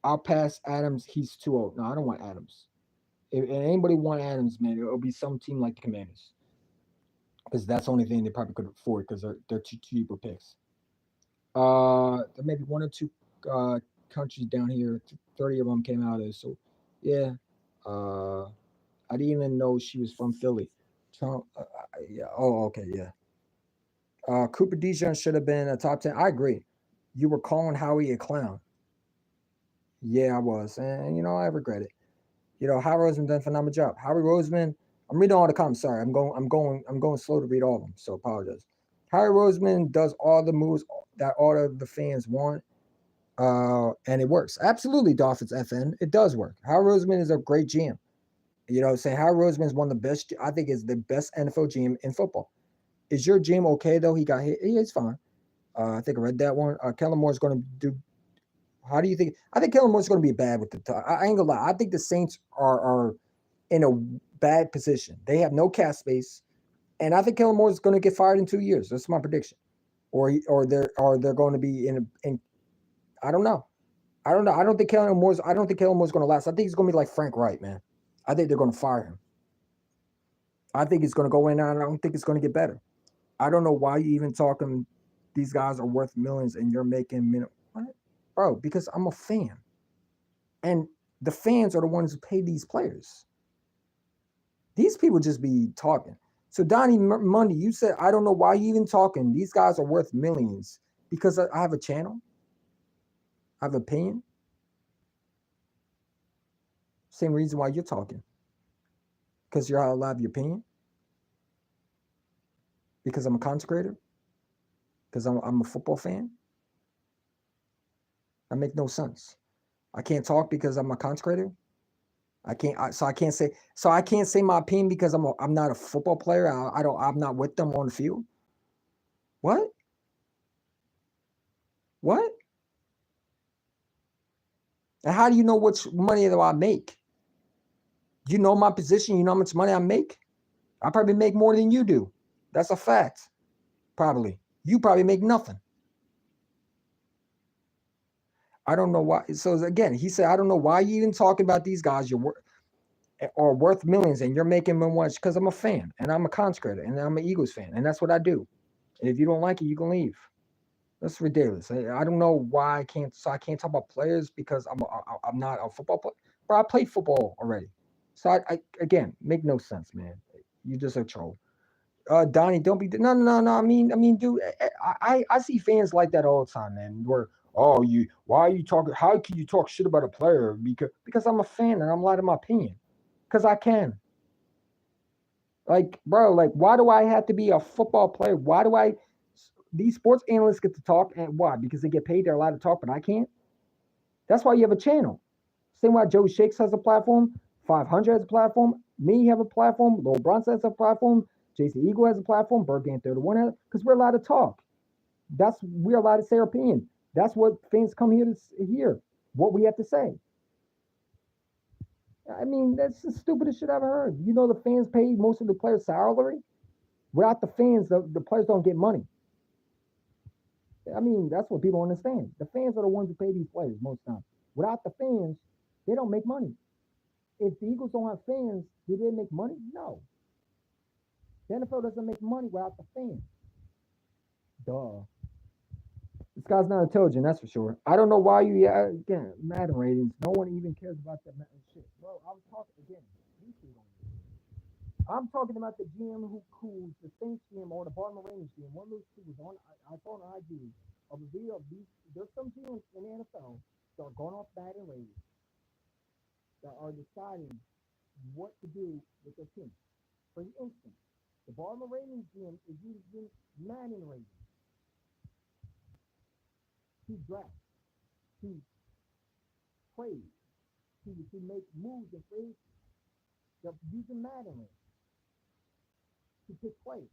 I'll pass Adams. He's too old. No, I don't want Adams. If anybody want Adams, man, it'll be some team like the Commanders, because that's the only thing they probably could afford, because they're two cheaper picks. There may be 1 or 2 countries down here. 30 of them came out of it. So, yeah. I didn't even know she was from Philly. Trump. Yeah. Oh, okay. Yeah. Cooper DeJean should have been a top 10. I agree. You were calling Howie a clown. Yeah, I was, and I regret it. Howie Roseman done a phenomenal job. Howie Roseman, I'm reading all the comments. Sorry, I'm going slow to read all of them. So apologize. Howie Roseman does all the moves that all of the fans want, and it works. Absolutely, Dolphins FN, it does work. Howie Roseman is a great GM. Saying Howie Roseman is one of the best. I think is the best NFL GM in football. Is your GM okay though? He got hit. Yeah, it's fine. I think I read that one. Kellen Moore's going to do. How do you think? I think Kellen Moore's going to be bad with the. I ain't gonna lie. I think the Saints are in a bad position. They have no cap space, and I think Kellen Moore's going to get fired in 2 years. That's my prediction. Or they're going to be in. I don't know. I don't know. I don't think Kellen Moore's. I don't think Kellen Moore's going to last. I think he's going to be like Frank Wright, man. I think they're going to fire him. I think he's going to go in there, and I don't think it's going to get better. I don't know why you even talking. These guys are worth millions, and you're making minimum. What? Bro, because I'm a fan. And the fans are the ones who pay these players. These people just be talking. So Donnie Monday, you said, I don't know why you even talking. These guys are worth millions because I have a channel. I have an opinion. Same reason why you're talking. Because you're allowed your opinion. Because I'm a content creator. Because I'm a football fan. That makes no sense. I can't talk because I'm a content creator. I can't say my opinion because I'm not a football player. I'm not with them on the field. What? What? And how do you know which money do I make? You know my position. You know how much money I make. I probably make more than you do. That's a fact. Probably. You probably make nothing. I don't know why. So again, he said, I don't know why you even talking about these guys. Are worth millions and you're making them much because I'm a fan and I'm a consecrator and I'm an Eagles fan and that's what I do. And if you don't like it, you can leave. That's ridiculous. I don't know why I can't. So I can't talk about players because I'm not a football player. But I played football already. So I again make no sense, man. You just a troll. Donnie, don't be no. I mean, dude, I see fans like that all the time, man. Where why are you talking? How can you talk shit about a player? Because I'm a fan and I'm allowed in my opinion. Because I can. Like, bro, like, why do I have to be a football player? Why do I? These sports analysts get to talk, and why? Because they get paid. They're allowed to talk, but I can't. That's why you have a channel. Same way Joey Shakes has a platform, 500 has a platform, me have a platform, Lil Bronson has a platform, JC Eagle has a platform, Bird Game 31 has, because we're allowed to talk. We're allowed to say our opinion. That's what fans come here to hear. What we have to say. I mean, that's the stupidest shit I've ever heard. You know, the fans pay most of the players' salary. Without the fans, the players don't get money. I mean, that's what people understand. The fans are the ones who pay these players most times. Without the fans, they don't make money. If the Eagles don't have fans, do they make money? No. The NFL doesn't make money without the fans. Duh. This guy's not intelligent, that's for sure. I don't know why again, Madden ratings. No one even cares about that Madden shit. Bro, I was talking again. I'm talking about the GM who's the Saints GM or the Baltimore Ravens GM. One of those two was on. I saw on IG of a video of these. There's some GMs in the NFL that are going off Madden ratings that are deciding what to do with their team. For instance, the Baltimore Ravens GM is using Madden ratings to draft, to trade, to make moves and trades. They're using Madden ratings to pick players.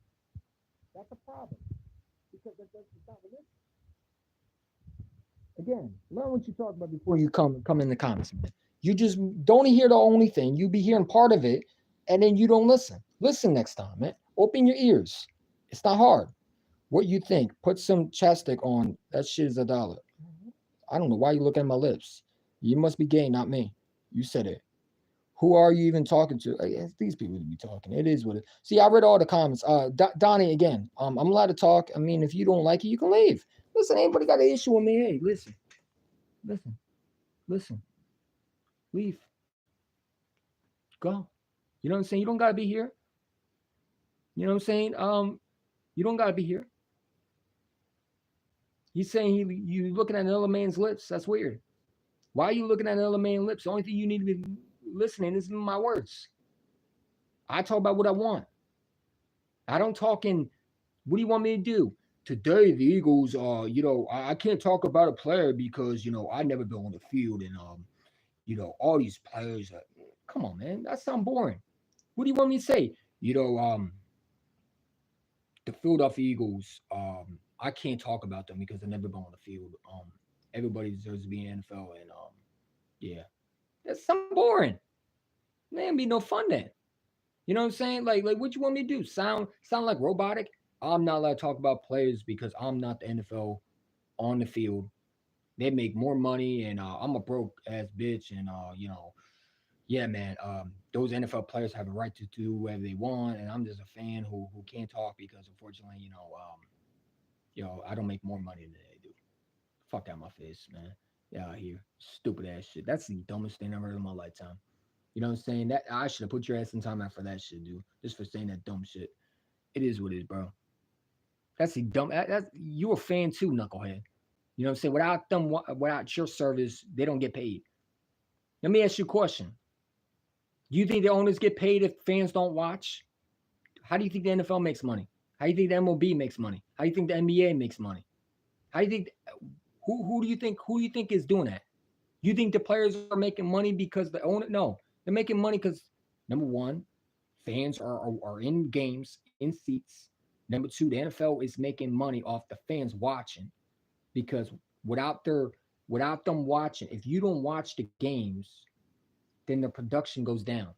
That's a problem because that's not realistic. Again, learn what you talk about before you come in the comments, man. You just don't hear the only thing. You be hearing part of it, and then you don't listen. Listen next time, man. Open your ears. It's not hard. What you think? Put some chapstick on. That shit is $1. I don't know why you look at my lips. You must be gay, not me. You said it. Who are you even talking to? It's these people to be talking. It is what it. See, I read all the comments. Donnie, again. I'm allowed to talk. I mean, if you don't like it, you can leave. Listen, anybody got an issue with me? Hey, listen. Leave. Go. You know what I'm saying? You don't gotta be here. You know what I'm saying? You don't gotta be here. He's saying you looking at another man's lips. That's weird. Why are you looking at another man's lips? The only thing you need to be listening is my words. I talk about what I want. I don't talk in, what do you want me to do? Today the Eagles I can't talk about a player because, I never been on the field and all these players come on, man. That sounds boring. What do you want me to say? The Philadelphia Eagles, I can't talk about them because they've never been on the field. Everybody deserves to be in the NFL and yeah. That's some boring. Man, be no fun then. You know what I'm saying? Like what you want me to do? Sound like robotic? I'm not allowed to talk about players because I'm not the NFL on the field. They make more money, and I'm a broke ass bitch, and yeah, man. Those NFL players have a right to do whatever they want, and I'm just a fan who can't talk because unfortunately, I don't make more money than they do. Fuck out my face, man. Yeah, out here, stupid ass shit. That's the dumbest thing I've heard in my lifetime. You know what I'm saying? That I should have put your ass in time out for that shit, dude. Just for saying that dumb shit. It is what it is, bro. That's the dumb. That's you a fan too, knucklehead. You know what I'm saying? Without your service, they don't get paid. Let me ask you a question. Do you think the owners get paid if fans don't watch? How do you think the NFL makes money? How do you think the MLB makes money? How do you think the NBA makes money? How do you think who do you think is doing that? You think the players are making money because the owner? No, they're making money because number one, fans are in games in seats. Number two, the NFL is making money off the fans watching because without their without them watching, if you don't watch the games, then the production goes down.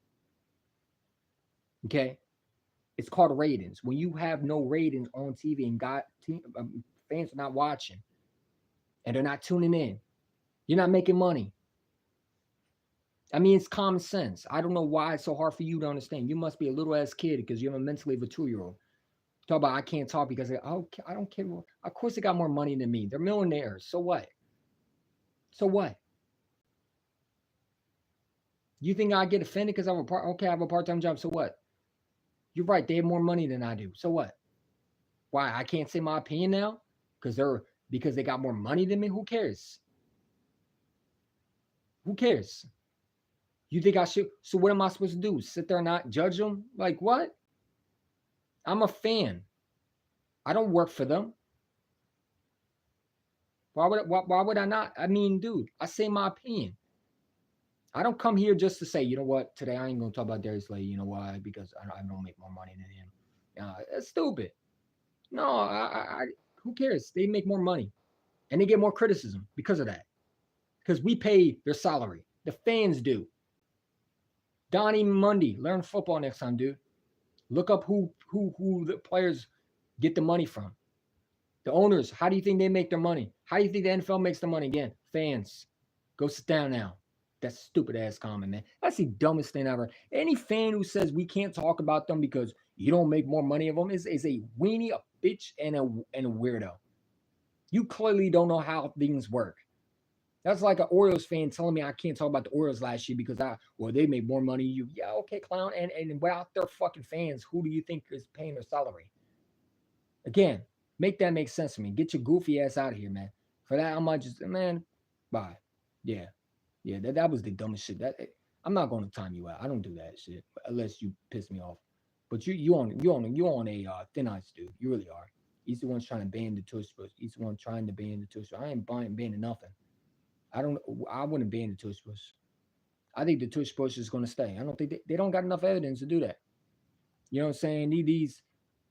Okay, it's called ratings. When you have no ratings on TV and fans are not watching and they're not tuning in, you're not making money. I mean, it's common sense. I don't know why it's so hard for you to understand. You must be a little ass kid because you're a mentally of a 2 year old. Talk about I can't talk because I don't care. Of course, they got more money than me. They're millionaires. So what? So what? You think I get offended because I have a part time job? So what? You're right. They have more money than I do. So what? Why I can't say my opinion now? Because they got more money than me. Who cares? Who cares? You think I should? So what am I supposed to do? Sit there and not judge them? Like what? I'm a fan. I don't work for them. Why would I not? I mean, dude, I say my opinion. I don't come here just to say, you know what, today I ain't gonna talk about Darius Slay. You know why? Because I don't make more money than him. That's stupid. No, who cares? They make more money and they get more criticism because of that. Because we pay their salary. The fans do. Donnie Mundy, learn football next time, dude. Look up who the players get the money from. The owners, how do you think they make their money? How do you think the NFL makes their money? Again, fans, go sit down now. That stupid ass comment, man. That's the dumbest thing ever. Any fan who says we can't talk about them because you don't make more money of them is a weenie, a bitch, and a weirdo. You clearly don't know how things work. That's like an Orioles fan telling me I can't talk about the Orioles last year because they made more money than you. Yeah, okay, clown. And without their fucking fans, who do you think is paying their salary? Again, make that make sense to me. Get your goofy ass out of here, man. For that, I might just man, bye. Yeah, yeah. That was the dumbest shit. I'm not going to time you out. I don't do that shit unless you piss me off. But you on a thin ice, dude. You really are. He's the one trying to ban the tush push. He's the one trying to ban the tush. I ain't banning nothing. I don't. I wouldn't ban the tush push. I think the tush push is going to stay. I don't think they don't got enough evidence to do that. You know what I'm saying?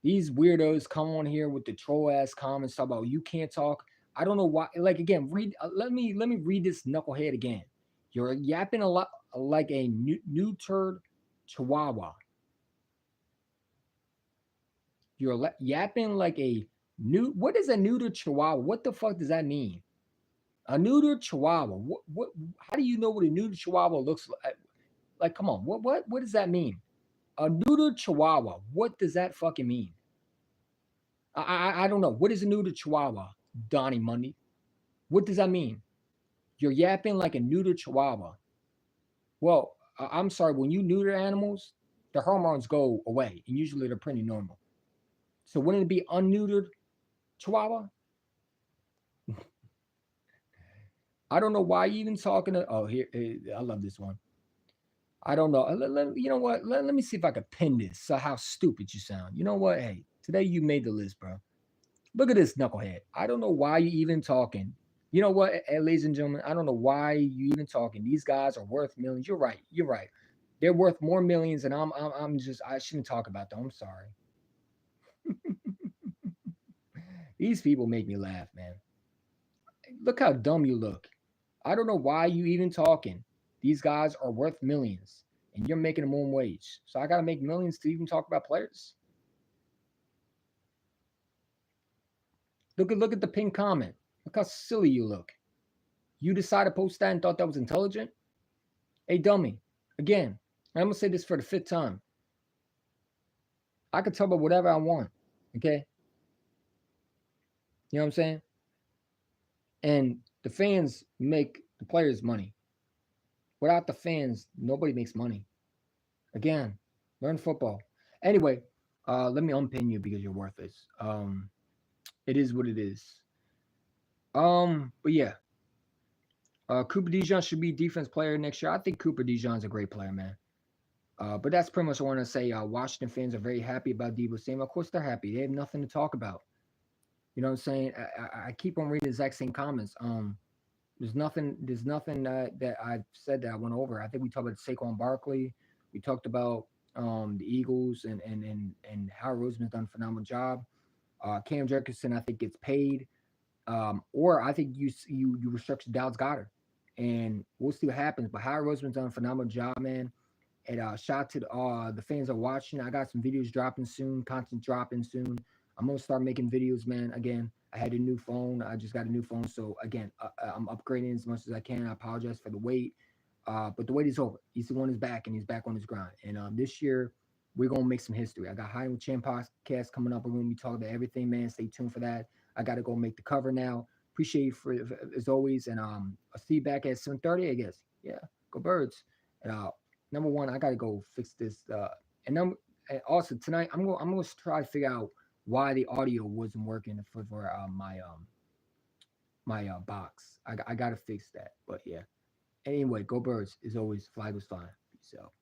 These weirdos come on here with the troll ass comments talk about you can't talk. I don't know why. Like again, read. Let me read this knucklehead again. You're yapping a lot like a neutered chihuahua. You're yapping like a new. What is a neutered chihuahua? What the fuck does that mean? A neutered chihuahua. What? How do you know what a neutered chihuahua looks like? Like, come on. What does that mean? A neutered chihuahua. What does that fucking mean? I don't know. What is a neutered chihuahua, Donnie Mundy? What does that mean? You're yapping like a neutered chihuahua. Well, I'm sorry. When you neuter animals, the hormones go away, and usually they're pretty normal. So wouldn't it be unneutered chihuahua? I don't know why you even talking to. Oh, I love this one. I don't know. You know what? Let me see if I can pin this. So how stupid you sound. You know what? Hey, today you made the list, bro. Look at this knucklehead. I don't know why you even talking. You know what, ladies and gentlemen? I don't know why you even talking. These guys are worth millions. You're right. You're right. They're worth more millions, and I'm just I shouldn't talk about them. I'm sorry. These people make me laugh, man. Look how dumb you look. I don't know why you even talking. These guys are worth millions, and you're making a minimum wage. So I got to make millions to even talk about players. Look at the pin comment. Look how silly you look. You decided to post that and thought that was intelligent? Hey, dummy. Again, I'm gonna say this for the fifth time. I can talk about whatever I want. Okay, you know what I'm saying? And the fans make the players money. Without the fans, nobody makes money. Again, learn football. Anyway, let me unpin you because you're worthless. It is what it is. But yeah, Cooper Dijon should be defense player next year. I think Cooper Dijon's a great player, man. But that's pretty much what I want to say. Washington fans are very happy about Debo Samuel. Of course, they're happy. They have nothing to talk about. You know what I'm saying? I keep on reading the exact same comments. There's nothing that I've said that I went over. I think we talked about Saquon Barkley. We talked about the Eagles and how Roseman's done a phenomenal job. Cam Jefferson, I think, gets paid. Or I think you restructure Dallas Goddard, and we'll see what happens. But Howard Roseman's done a phenomenal job, man. And shout out to the fans that are watching. I got some videos dropping soon, content dropping soon. I'm gonna start making videos, man. Again, I had a new phone. I just got a new phone, so again, I'm upgrading as much as I can. I apologize for the wait, but the wait is over. He's the one who's back, and he's back on his grind. And this year, we're gonna make some history. I got Hiding with Champ podcast coming up. We're gonna be talking about everything, man. Stay tuned for that. I got to go make the cover now. Appreciate you for as always, and I'll see you back at 7:30, I guess. Yeah, go Birds. And number one, I gotta go fix this. And also tonight, I'm gonna try to figure out why the audio wasn't working for my box. I gotta fix that. But yeah. Anyway, go Birds. As always, flag was fine. Peace out.